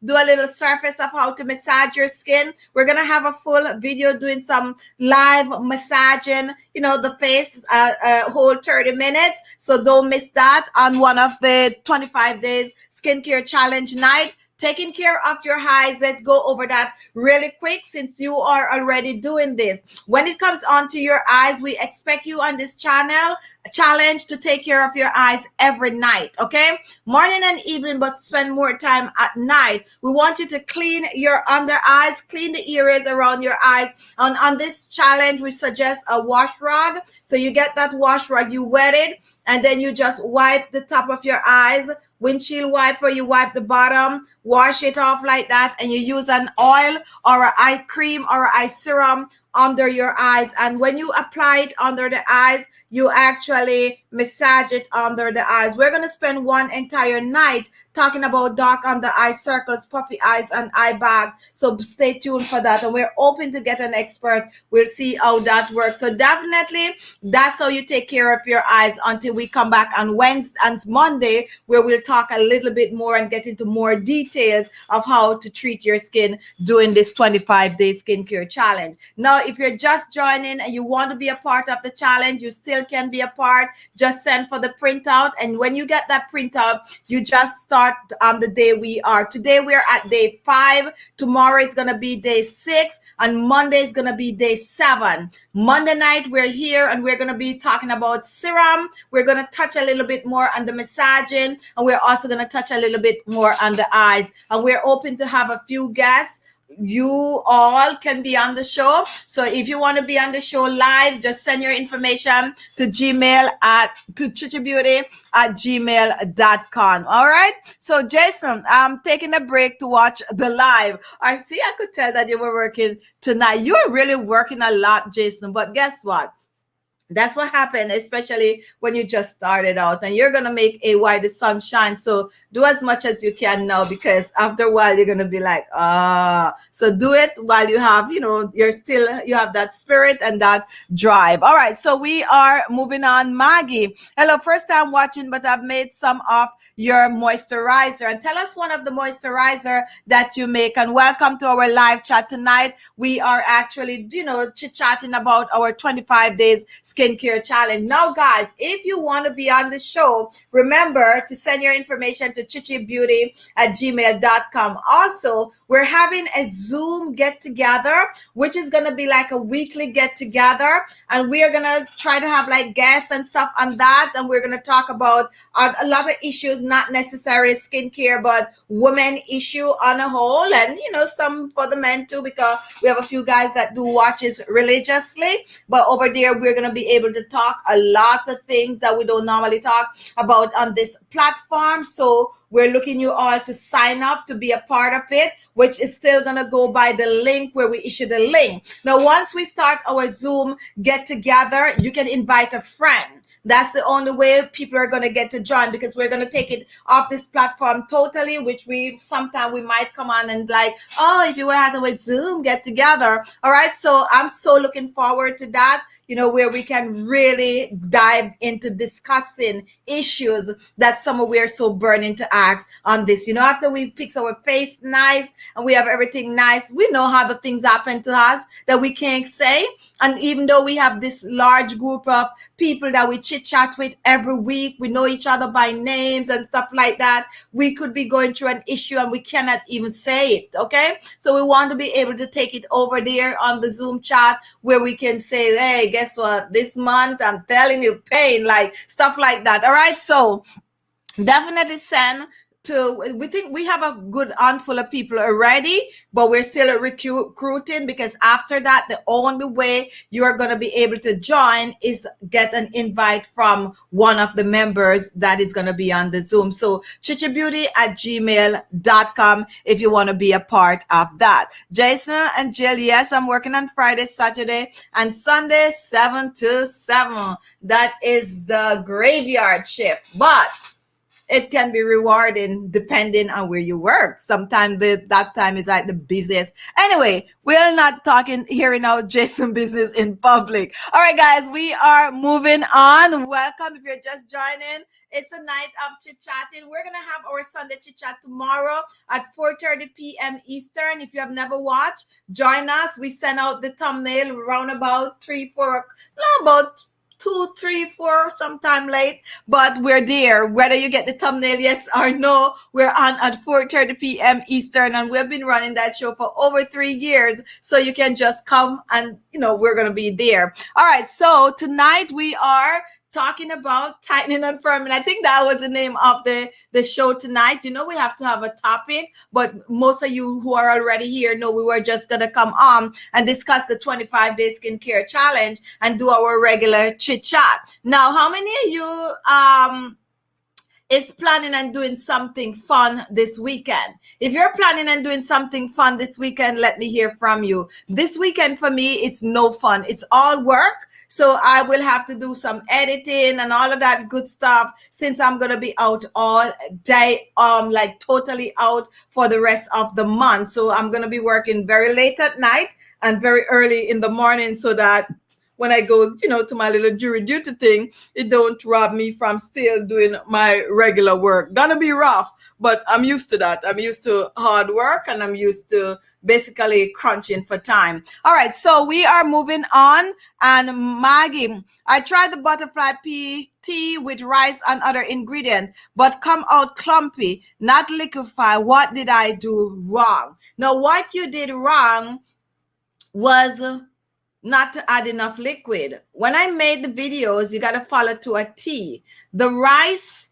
do a little surface of how to massage your skin. We're going to have a full video doing some live massaging, the face, a whole 30 minutes. So don't miss that on one of the 25 days skincare challenge night. Taking care of your eyes. Let's go over that really quick since you are already doing this. When it comes on to your eyes, we expect you on this channel challenge to take care of your eyes every night, okay? Morning and evening, but spend more time at night. We want you to clean your under eyes, clean the areas around your eyes. On this challenge, we suggest a wash rag. So you get that wash rag, you wet it, and then you just wipe the top of your eyes. Windshield wiper, you wipe the bottom, wash it off like that, and you use an oil or an eye cream or eye serum under your eyes. And when you apply it under the eyes, you actually massage it under the eyes. We're going to spend one entire night talking about dark under eye circles, puffy eyes, and eye bag. So stay tuned for that. And we're hoping to get an expert. We'll see how that works. So definitely, that's how you take care of your eyes until we come back on Wednesday and Monday, where we'll talk a little bit more and get into more details of how to treat your skin during this 25-day skincare challenge. Now, if you're just joining and you want to be a part of the challenge, you still can be a part. Just send for the printout. And when you get that printout, you just start on the day we are. Today we're at day 5. Tomorrow is going to be day 6. And Monday is going to be day 7. Monday night we're here and we're going to be talking about serum. We're going to touch a little bit more on the massaging. And we're also going to touch a little bit more on the eyes. And we're open to have a few guests. You all can be on the show. So if you want to be on the show live, just send your information to khichibeauty@gmail.com. All right. So Jason, I'm taking a break to watch the live. I see, I could tell that you were working tonight. You're really working a lot, Jason. But guess what? That's what happened, especially when you just started out, and you're going to make AY the sunshine. So do as much as you can now, because after a while you're gonna be like, so do it while you have, you have that spirit and that drive. All right, so we are moving on. Maggie, hello, first time watching, but I've made some of your moisturizer, and tell us one of the moisturizer that you make. And welcome to our live chat tonight. We are actually, chit-chatting about our 25 days skincare challenge. Now, guys, if you want to be on the show, remember to send your information to khichibeauty@gmail.com. Also, we're having a Zoom get together, which is going to be like a weekly get together. And we are going to try to have like guests and stuff on that. And we're going to talk about a lot of issues, not necessarily skincare, but women issue on a whole. And, some for the men too, because we have a few guys that do watches religiously. But over there, we're going to be able to talk a lot of things that we don't normally talk about on this platform. So we're looking you all to sign up to be a part of it, which is still going to go by the link where we issue the link. Now, once we start our Zoom get together, you can invite a friend. That's the only way people are going to get to join, because we're going to take it off this platform totally, which sometimes we might come on and like, oh, if you were having a Zoom get together. All right. So I'm so looking forward to that, where we can really dive into discussing issues that some of we are so burning to ask on this. After we fix our face nice and we have everything nice, we know how the things happen to us that we can't say. And even though we have this large group of people that we chit chat with every week, we know each other by names and stuff like that, we could be going through an issue and we cannot even say it. Okay. So we want to be able to take it over there on the Zoom chat where we can say, hey, guess what? This month, I'm telling you, pain, like stuff like that. All right. So definitely send we think we have a good handful of people already, but we're still recruiting, because after that, the only way you are going to be able to join is get an invite from one of the members that is going to be on the Zoom. So khichibeauty@gmail.com if you want to be a part of that. Jason and Jill, yes, I'm working on Friday, Saturday, and Sunday, 7 to 7. That is the graveyard shift, but it can be rewarding depending on where you work. Sometimes that time is like the busiest. Anyway, we're not hearing out Jason business in public. All right, guys, we are moving on. Welcome if you're just joining. It's a night of chit-chatting. We're going to have our Sunday chit-chat tomorrow at 4:30 p.m. Eastern. If you have never watched, join us. We send out the thumbnail around about 3, 4, about 2, 3, 4, sometime late, but we're there. Whether you get the thumbnail, yes or no, we're on at 4:30 p.m. Eastern, and we've been running that show for over 3 years. So you can just come and, we're going to be there. All right. So tonight we are talking about tightening and firming. I think that was the name of the show tonight. We have to have a topic, but most of you who are already here know we were just going to come on and discuss the 25-day skincare challenge and do our regular chit chat. Now, how many of you is planning on doing something fun this weekend? If you're planning on doing something fun this weekend, let me hear from you. This weekend for me, it's no fun. It's all work. So I will have to do some editing and all of that good stuff, since I'm going to be out all day, like totally out for the rest of the month. So I'm going to be working very late at night and very early in the morning, so that when I go, to my little jury duty thing, it don't rob me from still doing my regular work. Gonna be rough, but I'm used to that. I'm used to hard work, and I'm used to basically crunching for time. All right, so we are moving on. And Maggie, I tried the butterfly pea tea with rice and other ingredients, but come out clumpy, not liquefy. What did I do wrong? Now, what you did wrong was not to add enough liquid. When I made the videos, you got to follow to a T. The rice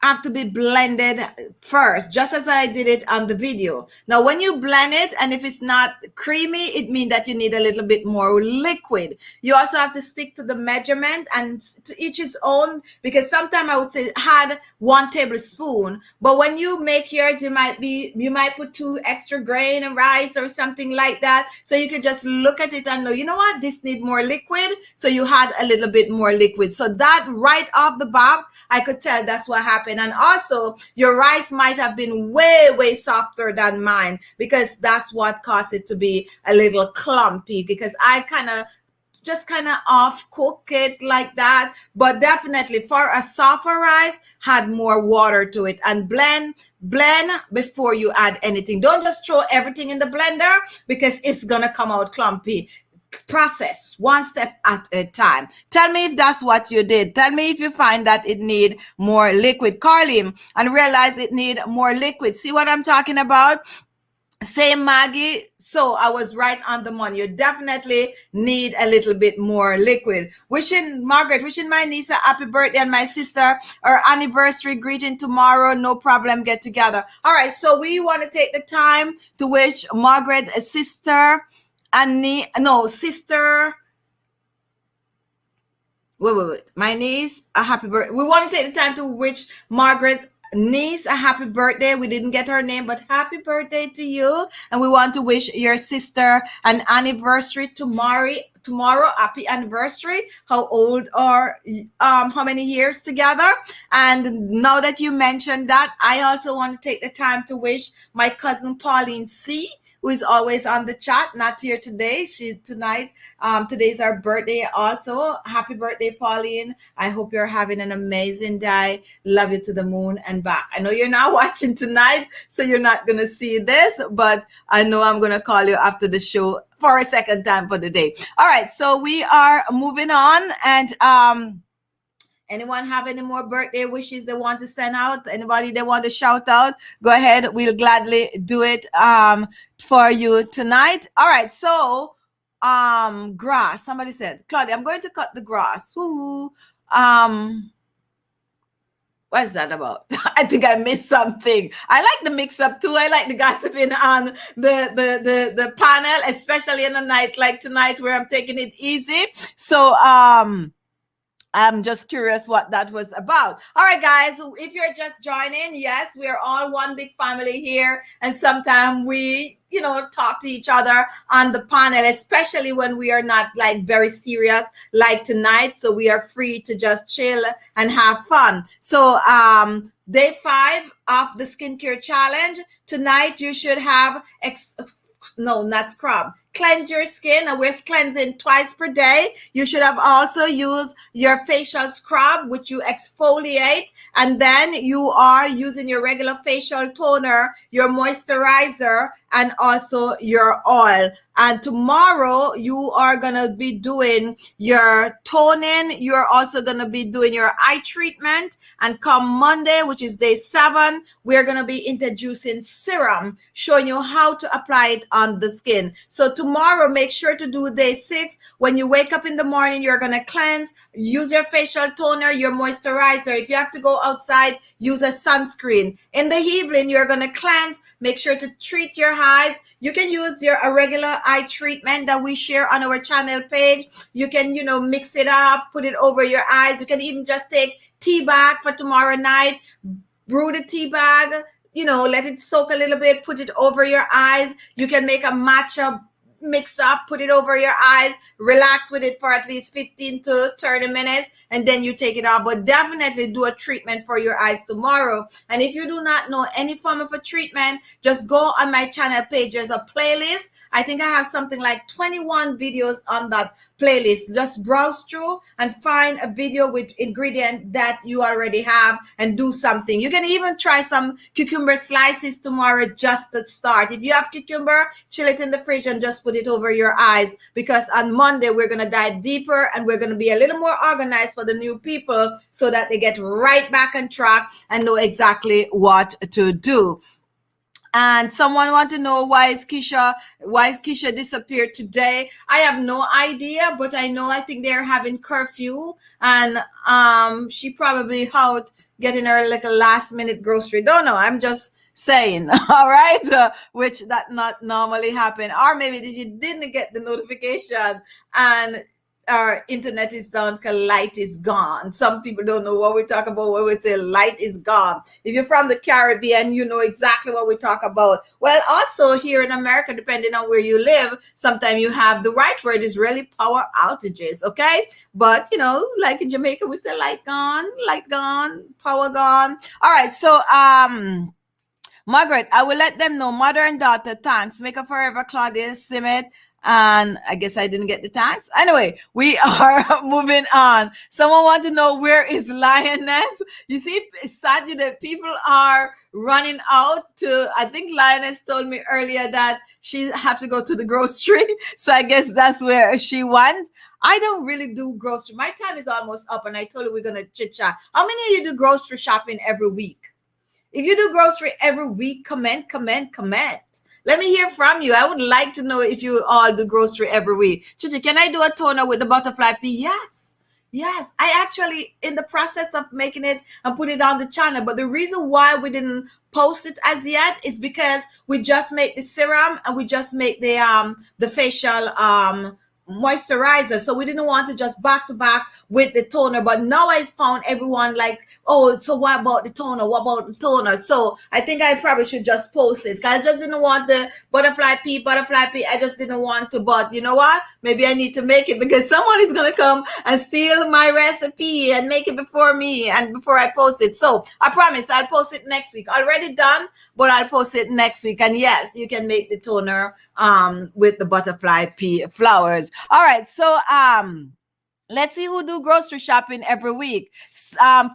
have to be blended first, just as I did it on the video. Now, when you blend it, and if it's not creamy, it means that you need a little bit more liquid. You also have to stick to the measurement, and to each its own, because sometimes I would say add 1 tablespoon, but when you make yours, you might put 2 extra grain of rice or something like that. So you could just look at it and know, you know what, this needs more liquid. So you had a little bit more liquid. So that right off the bat, I could tell that's what happened happen. And also, your rice might have been way, way softer than mine, because that's what caused it to be a little clumpy, because I kind of off cook it like that. But definitely for a softer rice, had more water to it. And blend before you add anything. Don't just throw everything in the blender, because it's gonna come out clumpy. Process one step at a time. Tell me if that's what you did. Tell me if you find that it need more liquid. Carlin, and realize it need more liquid. See what I'm talking about? Same, Maggie. So I was right on the money. You definitely need a little bit more liquid. Wishing my niece a happy birthday, and my sister her anniversary greeting tomorrow. No problem. Get together. All right. So we want to take the time to wish Margaret, a sister, sister. Wait. My niece a happy birthday. We want to take the time to wish Margaret niece a happy birthday. We didn't get her name, but happy birthday to you. And we want to wish your sister an anniversary tomorrow. Happy anniversary. How old are how many years together? And now that you mentioned that, I also want to take the time to wish my cousin Pauline C, who is always on the chat, not here today. Today's our birthday also. Happy birthday, Pauline. I hope you're having an amazing day. Love you to the moon and back. I know you're not watching tonight, so you're not going to see this, but I know I'm going to call you after the show for a second time for the day. All right, so we are moving on, and anyone have any more birthday wishes they want to send out? Anybody they want to shout out? Go ahead. We'll gladly do it for you tonight. All right. So, grass. Somebody said, Claudia, I'm going to cut the grass. Woo. What is that about? I think I missed something. I like the mix up too. I like the gossiping on the panel, especially in a night like tonight where I'm taking it easy. So, I'm just curious what that was about. All right, guys, if you're just joining, yes, we're all one big family here. And sometimes we, talk to each other on the panel, especially when we are not like very serious like tonight. So we are free to just chill and have fun. So day 5 of the skincare challenge. Tonight, you should have, not scrub. Cleanse your skin, and we're cleansing twice per day. You should have also used your facial scrub, which you exfoliate, and then you are using your regular facial toner, your moisturizer, and also your oil. And tomorrow you are going to be doing your toning. You're also going to be doing your eye treatment. And come Monday, which is day 7, we're going to be introducing serum, showing you how to apply it on the skin. So tomorrow, make sure to do day 6. When you wake up in the morning, you're going to cleanse. Use your facial toner, your moisturizer. If you have to go outside, use a sunscreen. In the evening, you're going to cleanse. Make sure to treat your eyes. You can use a regular eye treatment that we share on our channel page. You can, mix it up, put it over your eyes. You can even just take tea bag for tomorrow night, brew the tea bag, let it soak a little bit, put it over your eyes. You can make a matcha mix up, put it over your eyes, relax with it for at least 15 to 30 minutes, and then you take it off. But definitely do a treatment for your eyes tomorrow. And if you do not know any form of a treatment, just go on my channel page. There's a playlist. I think I have something like 21 videos on that playlist. Just browse through and find a video with ingredient that you already have and do something. You can even try some cucumber slices tomorrow just to start. If you have cucumber, chill it in the fridge and just put it over your eyes, because on Monday we're going to dive deeper and we're going to be a little more organized for the new people so that they get right back on track and know exactly what to do. And someone want to know why Keisha disappeared today. I have no idea, but I think they're having curfew, and she probably out getting her little last minute grocery. Don't know. I'm just saying. All right, which that not normally happen, or maybe she didn't get the notification and our internet is down because light is gone. Some people don't know what we talk about when we say light is gone. If you're from the Caribbean, you know exactly what we talk about. Well, also here in America, depending on where you live, sometimes you have the right word is really power outages, okay? But, you know, like in Jamaica, we say light gone, power gone. All right, so, Margaret, I will let them know. Mother and daughter, thanks. Make a forever, Claudia Simmet. And I guess I didn't get the thanks. Anyway, we are moving on. Someone want to know where is Lioness? You see, it's Saturday. People are running out to, I think Lioness told me earlier that she have to go to the grocery. So I guess that's where she went. I don't really do grocery. My time is almost up and I told you we're going to chit chat. How many of you do grocery shopping every week? If you do grocery every week, comment. Let me hear from you. I would like to know if you all do grocery every week. Chichi, can I do a toner with the butterfly pea? Yes. I actually, in the process of making it and put it on the channel. But the reason why we didn't post it as yet is because we just make the serum and we just make the facial moisturizer. So we didn't want to just back to back with the toner. But now I found everyone like, oh, so what about the toner? What about the toner? So I think I probably should just post it because I just didn't want the butterfly pea. I just didn't want to. But you know what? Maybe I need to make it because someone is going to come and steal my recipe and make it before me and before I post it. So I promise I'll post it next week. Already done, but I'll post it next week. And yes, you can make the toner with the butterfly pea flowers. All right. So let's see who do grocery shopping every week.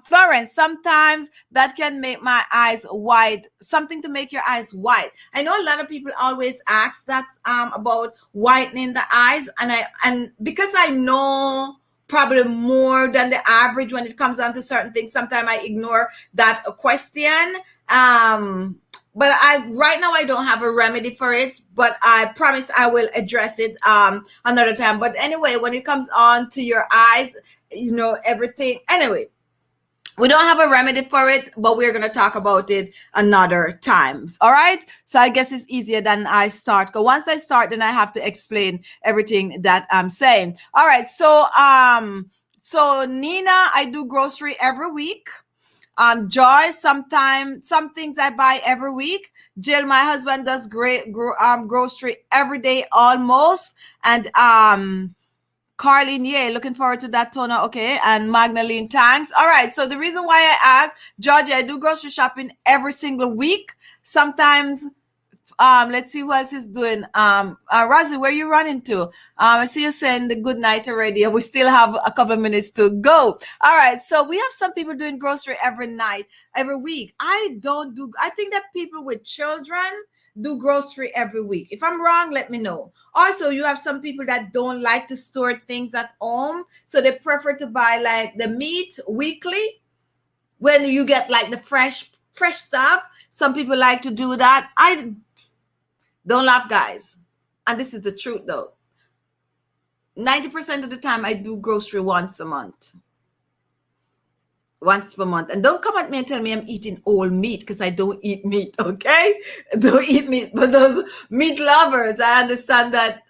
Florence, sometimes that can make my eyes white. Something to make your eyes white. I know a lot of people always ask that about whitening the eyes, and because I know probably more than the average when it comes down to certain things, sometimes I ignore that question. But right now I don't have a remedy for it, but I promise I will address it another time. But anyway, when it comes on to your eyes, you know, everything. Anyway, we don't have a remedy for it, but we're going to talk about it another time. All right. So I guess it's easier than I start. Because once I start, then I have to explain everything that I'm saying. All right. So Nina, I do grocery every week. Joy, sometimes some things I buy every week. Jill, my husband, does grocery every day almost. And Carlene, yay, looking forward to that toner. Okay. And Magdalene, thanks. All right. So the reason why I asked, Georgia, I do grocery shopping every single week. Sometimes let's see who else is doing. Rosie, where you running to? I see you saying the good night already, and we still have a couple of minutes to go. All right, so we have some people doing grocery every week. I think that people with children do grocery every week. If I'm wrong, let me know. Also, you have some people that don't like to store things at home, so they prefer to buy like the meat weekly when you get like the fresh stuff. Some people like to do that. Don't laugh, guys. And this is the truth, though. 90% of the time, I do grocery once per month. And don't come at me and tell me I'm eating all meat because I don't eat meat, okay? I don't eat meat. But those meat lovers, I understand that,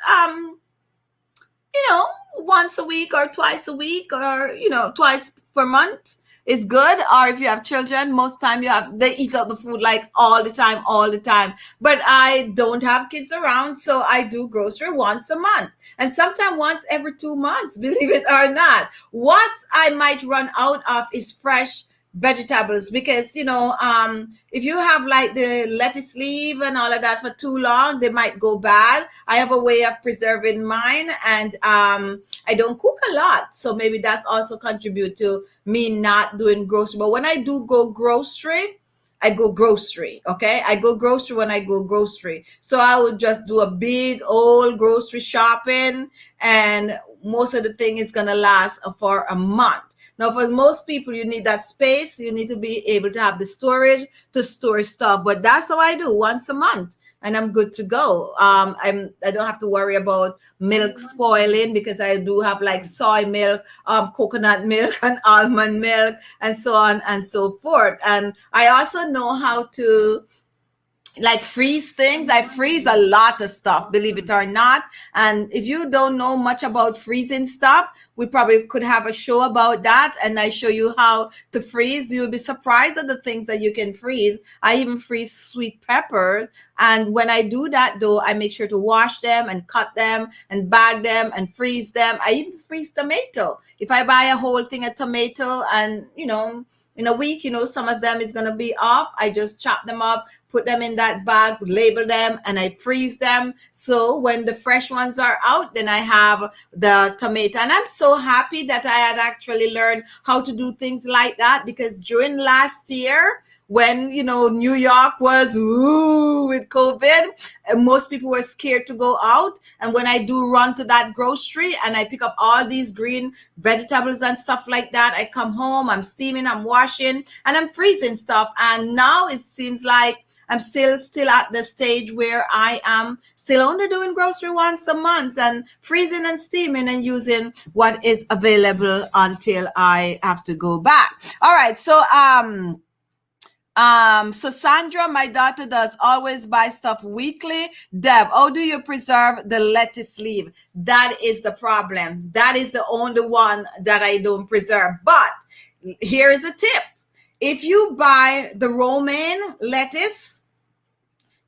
once a week or twice a week or, twice per month is good. Or if you have children, most time they eat up the food like all the time. But I don't have kids around, so I do grocery once a month. And sometimes once every 2 months, believe it or not. What I might run out of is fresh vegetables because, if you have like the lettuce leaf and all of that for too long, they might go bad. I have a way of preserving mine, and I don't cook a lot. So maybe that's also contribute to me not doing grocery. But when I do go grocery, I go grocery, okay? I go grocery when I go grocery. So I would just do a big old grocery shopping, and most of the thing is going to last for a month. Now, for most people, you need that space. You need to be able to have the storage to store stuff. But that's how I do once a month, and I'm good to go. I don't have to worry about milk spoiling because I do have like soy milk, coconut milk, and almond milk, and so on and so forth. And I also know how to like freeze things. I freeze a lot of stuff, believe it or not. And if you don't know much about freezing stuff, we probably could have a show about that. And I show you how to freeze. You'll be surprised at the things that you can freeze. I even freeze sweet peppers. And when I do that, though, I make sure to wash them and cut them and bag them and freeze them. I even freeze tomato. If I buy a whole thing of tomato and, in a week, some of them is going to be off, I just chop them up, put them in that bag, label them, and I freeze them. So when the fresh ones are out, then I have the tomato. And I'm so happy that I had actually learned how to do things like that, because during last year, when New York was with COVID, and most people were scared to go out. And when I do run to that grocery and I pick up all these green vegetables and stuff like that, I come home, I'm steaming, I'm washing, and I'm freezing stuff. And now it seems like I'm still at the stage where I am still only doing grocery once a month and freezing and steaming and using what is available until I have to go back. All right, so Sandra, my daughter, does always buy stuff weekly. Deb, how do you preserve the lettuce leaf? That is the problem. That is the only one that I don't preserve. But here's a tip. If you buy the romaine lettuce,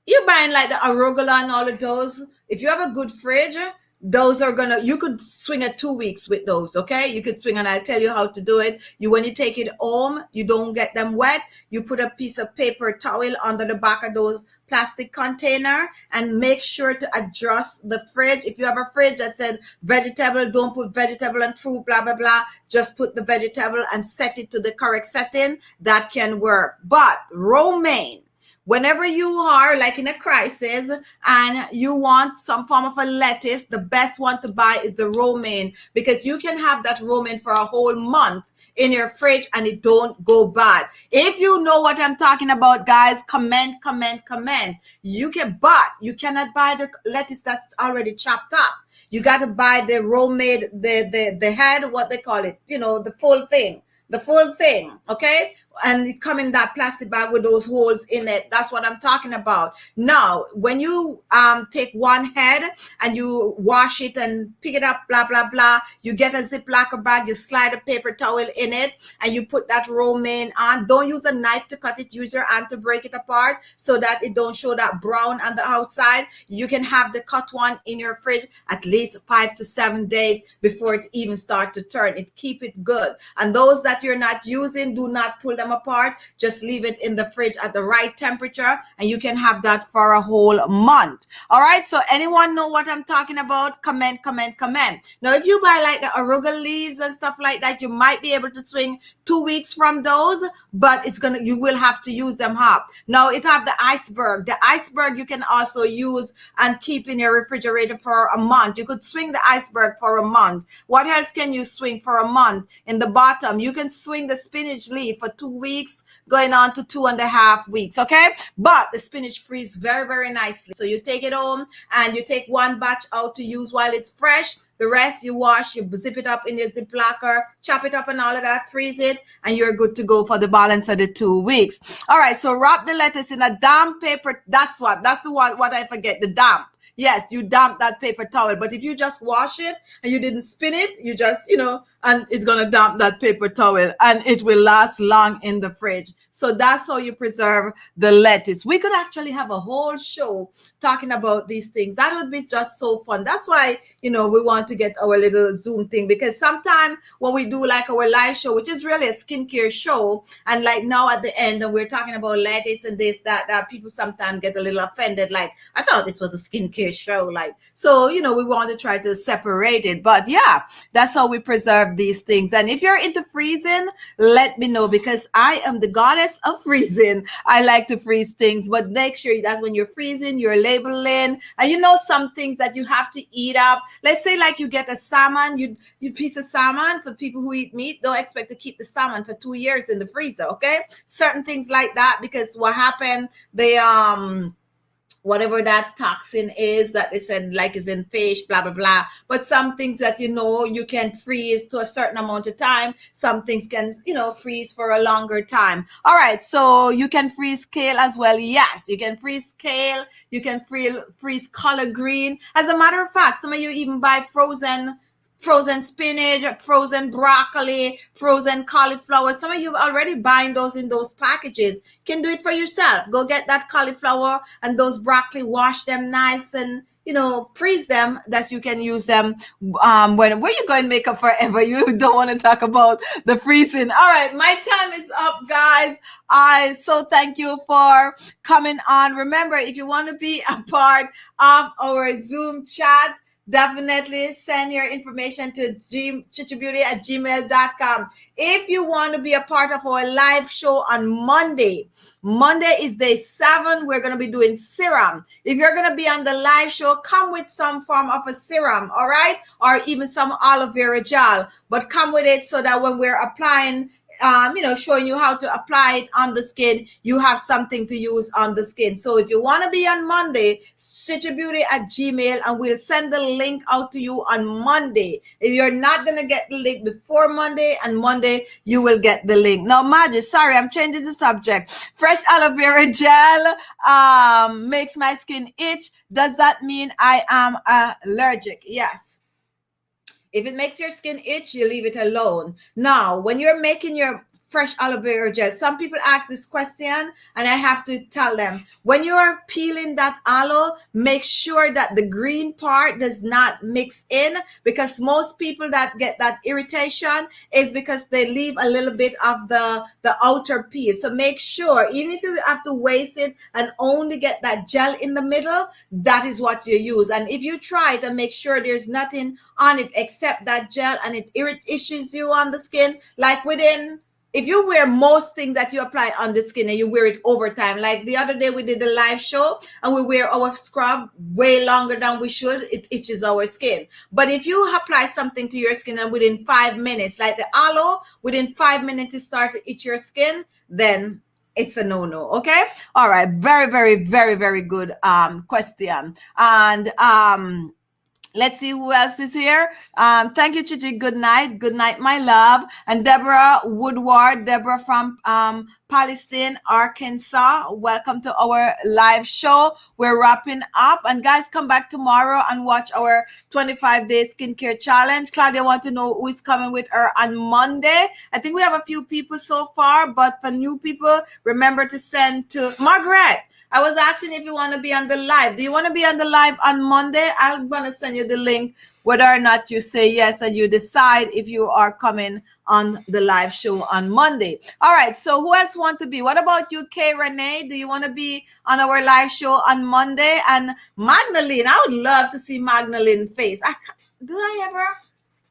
you're buying like the arugula and all of those. If you have a good fridge, those are you could swing at 2 weeks with those. Okay, you could swing, and I'll tell you how to do it. When you take it home, you don't get them wet. You put a piece of paper towel under the back of those plastic container and make sure to adjust the fridge. If you have a fridge that says vegetable, don't put vegetable and fruit, blah blah blah. Just put the vegetable and set it to the correct setting. That can work. But romaine, whenever you are like in a crisis and you want some form of a lettuce, the best one to buy is the romaine, because you can have that romaine for a whole month in your fridge and it don't go bad. If you know what I'm talking about, guys, comment. You cannot buy the lettuce that's already chopped up. You got to buy the romaine, the head, what they call it, the full thing. Okay? And it come in that plastic bag with those holes in it. That's what I'm talking about. Now, when you take one head and you wash it and pick it up, blah, blah, blah, you get a Ziploc bag, you slide a paper towel in it, and you put that romaine on. Don't use a knife to cut it. Use your hand to break it apart so that it don't show that brown on the outside. You can have the cut one in your fridge at least 5 to 7 days before it even start to turn. It keep it good. And those that you're not using, do not pull them apart. Just leave it in the fridge at the right temperature, and you can have that for a whole month. All right, so anyone know what I'm talking about? Comment. Now, if you buy like the arugula leaves and stuff like that, you might be able to swing 2 weeks from those, but you will have to use them hot. Now, it have the iceberg. The iceberg you can also use and keep in your refrigerator for a month. You could swing the iceberg for a month. What else can you swing for a month? In the bottom, you can swing the spinach leaf for 2 weeks, going on to 2.5 weeks. Okay, but the spinach freezes very, very nicely. So you take it home and you take one batch out to use while it's fresh. The rest you wash, you zip it up in your Ziplocker, chop it up and all of that, freeze it, and you're good to go for the balance of the 2 weeks. All right, so wrap the lettuce in a damp paper. That's the one, what I forget, the damp. Yes, you damp that paper towel. But if you just wash it and you didn't spin it, you just, and it's going to damp that paper towel and it will last long in the fridge. So that's how you preserve the lettuce. We could actually have a whole show talking about these things. That would be just so fun. That's why, we want to get our little Zoom thing, because sometimes when we do like our live show, which is really a skincare show, and like now at the end, and we're talking about lettuce and this, that people sometimes get a little offended. Like, I thought this was a skincare show. So, we want to try to separate it. But yeah, that's how we preserve these things. And if you're into freezing, let me know, because I am the goddess of freezing. I like to freeze things, but make sure that when you're freezing, you're labeling, and some things that you have to eat up. Let's say like you get a salmon, you piece of salmon. For people who eat meat, don't expect to keep the salmon for 2 years in the freezer. Okay, certain things like that, because what happened, whatever that toxin is that they said like is in fish, blah blah blah. But some things that you can freeze to a certain amount of time. Some things can freeze for a longer time. All right, so you can freeze kale as well. Yes, you can freeze kale. You can freeze collard green. As a matter of fact, some of you even buy frozen spinach, frozen broccoli, frozen cauliflower. Some of you already buying those in those packages. Can do it for yourself. Go get that cauliflower and those broccoli, wash them nice and freeze them that you can use them where you going makeup forever. You don't want to talk about the freezing. All right, my time is up, guys. I so thank you for coming on. Remember, if you want to be a part of our Zoom chat, definitely send your information to khichibeauty@gmail.com. If you want to be a part of our live show on Monday is day 7. We're going to be doing serum. If you're going to be on the live show, come with some form of a serum, all right? Or even some aloe vera gel, but come with it so that when we're applying, showing you how to apply it on the skin, you have something to use on the skin. So if you want to be on Monday, khichibeauty@gmail, and we'll send the link out to you on Monday. If you're not going to get the link before Monday, and Monday you will get the link. Now, Magic, sorry, I'm changing the subject. Fresh aloe vera gel makes my skin itch. Does that mean I am allergic? Yes. If it makes your skin itch, you leave it alone. Now, when you're making your fresh aloe vera gel, some people ask this question, and I have to tell them, when you are peeling that aloe, make sure that the green part does not mix in, because most people that get that irritation is because they leave a little bit of the outer peel. So make sure, even if you have to waste it and only get that gel in the middle, that is what you use. And if you try to make sure there's nothing on it except that gel and it itches you on the skin, like if you wear most things that you apply on the skin and you wear it over time, like the other day we did the live show and we wear our scrub way longer than we should, it itches our skin. But if you apply something to your skin and within 5 minutes, like the aloe, within 5 minutes it start to itch your skin, then it's a no-no. Okay. All right. Very, very, very, very good question. And let's see who else is here. Thank you, Chichi. Good night. Good night, my love. And Deborah Woodward, Deborah from Palestine, Arkansas. Welcome to our live show. We're wrapping up. And guys, come back tomorrow and watch our 25-day skincare challenge. Claudia want to know who is coming with her on Monday. I think we have a few people so far, but for new people, remember to send to Margaret. I was asking if you want to be on the live. Do you want to be on the live on Monday? I'm going to send you the link, whether or not you say yes, and you decide if you are coming on the live show on Monday. All right. So who else want to be? What about you, Kay Renee? Do you want to be on our live show on Monday? And Magdalene, I would love to see Magdalene's face.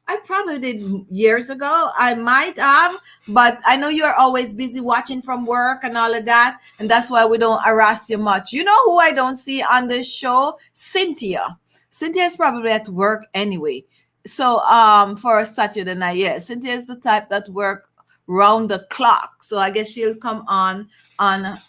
I probably did years ago. I might have, but I know you're always busy watching from work and all of that. And that's why we don't harass you much. You know who I don't see on this show? Cynthia. Cynthia is probably at work anyway. So for Saturday night, yes. Cynthia is the type that work round the clock. So I guess she'll come on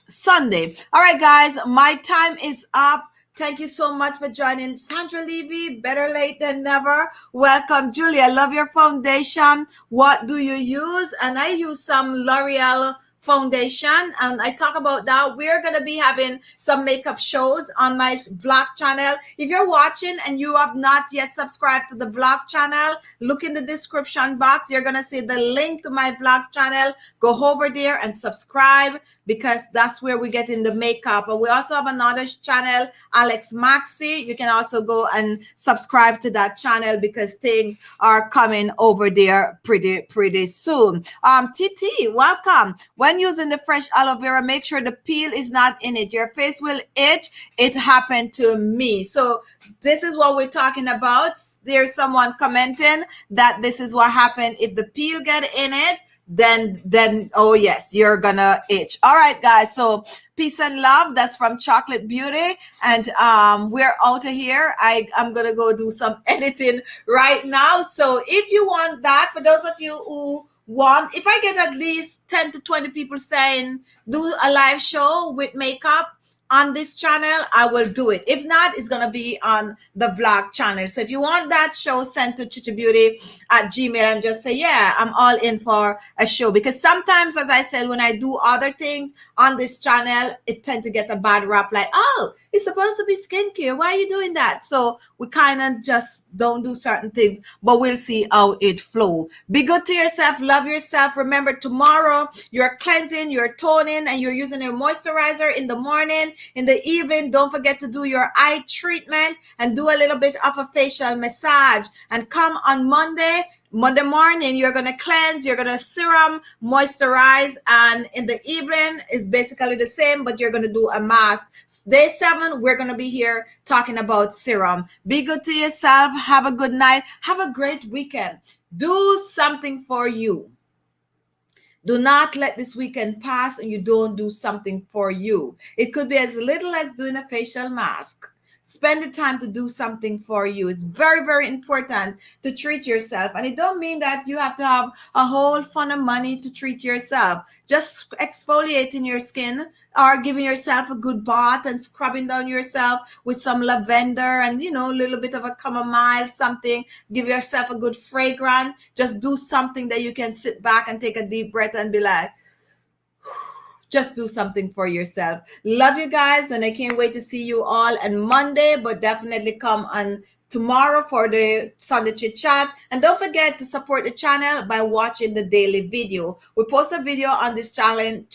Sunday. All right, guys, my time is up. Thank you so much for joining. Sandra Levy, better late than never. Welcome, Julie. I love your foundation. What do you use? And I use some L'Oreal foundation, and I talk about that. We're going to be having some makeup shows on my vlog channel. If you're watching and you have not yet subscribed to the vlog channel, look in the description box. You're going to see the link to my vlog channel. Go over there and subscribe, because that's where we get in the makeup. And we also have another channel, ALESMAXii. You can also go and subscribe to that channel, because things are coming over there pretty soon. TT, welcome. When using the fresh aloe vera, make sure the peel is not in it. Your face will itch. It happened to me. So this is what we're talking about. There's someone commenting that this is what happened. If the peel get in it, then oh yes, you're gonna itch. All right, guys, so peace and love. That's from Chocolate Beauty, and we're out of here. I'm gonna go do some editing right now. So if you want that, for those of you who want, if I get at least 10 to 20 people saying do a live show with makeup, on this channel, I will do it. If not, it's gonna be on the vlog channel. So if you want that show sent to khichibeauty at Gmail, and just say, yeah, I'm all in for a show. Because sometimes, as I said, when I do other things on this channel, it tend to get a bad rap, like, oh, it's supposed to be skincare, why are you doing that? So we kind of just don't do certain things, but we'll see how it flow. Be good to yourself, love yourself. Remember, tomorrow you're cleansing, you're toning, and you're using your moisturizer in the morning. In the evening, don't forget to do your eye treatment and do a little bit of a facial massage. And come on Monday morning, you're going to cleanse, you're going to serum, moisturize, and in the evening is basically the same, but you're going to do a mask. Day 7, we're going to be here talking about serum. Be good to yourself. Have a good night. Have a great weekend. Do something for you. Do not let this weekend pass and you don't do something for you. It could be as little as doing a facial mask. Spend the time to do something for you. It's very, very important to treat yourself. And it don't mean that you have to have a whole fund of money to treat yourself. Just exfoliating your skin or giving yourself a good bath and scrubbing down yourself with some lavender and, a little bit of a chamomile, something. Give yourself a good fragrance. Just do something that you can sit back and take a deep breath and be like, just do something for yourself. Love you guys, and I can't wait to see you all on Monday, but definitely come on tomorrow for the Sunday Chit Chat. And don't forget to support the channel by watching the daily video. We post a video on this channel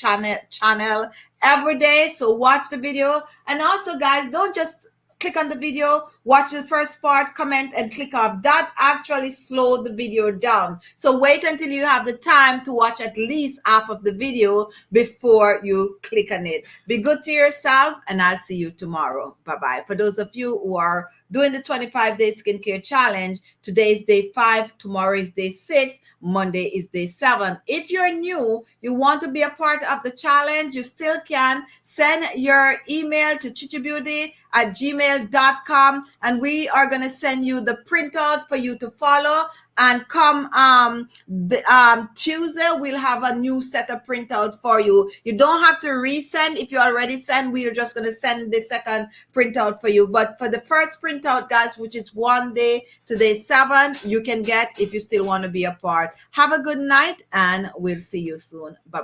every day, so watch the video. And also, guys, don't just click on the video, watch the first part, comment, and click off. That actually slowed the video down. So wait until you have the time to watch at least half of the video before you click on it. Be good to yourself, and I'll see you tomorrow. Bye-bye. For those of you who are doing the 25-day skincare challenge, today is day 5, tomorrow is day 6, Monday is day 7. If you're new, you want to be a part of the challenge, you still can send your email to khichibeauty@gmail.com, and we are going to send you the printout for you to follow. And come Tuesday, we'll have a new set of printout for you. You don't have to resend. If you already send, we are just going to send the second printout for you. But for the first printout, guys, which is 1 day to day 7, you can get if you still want to be a part. Have a good night, and we'll see you soon. Bye.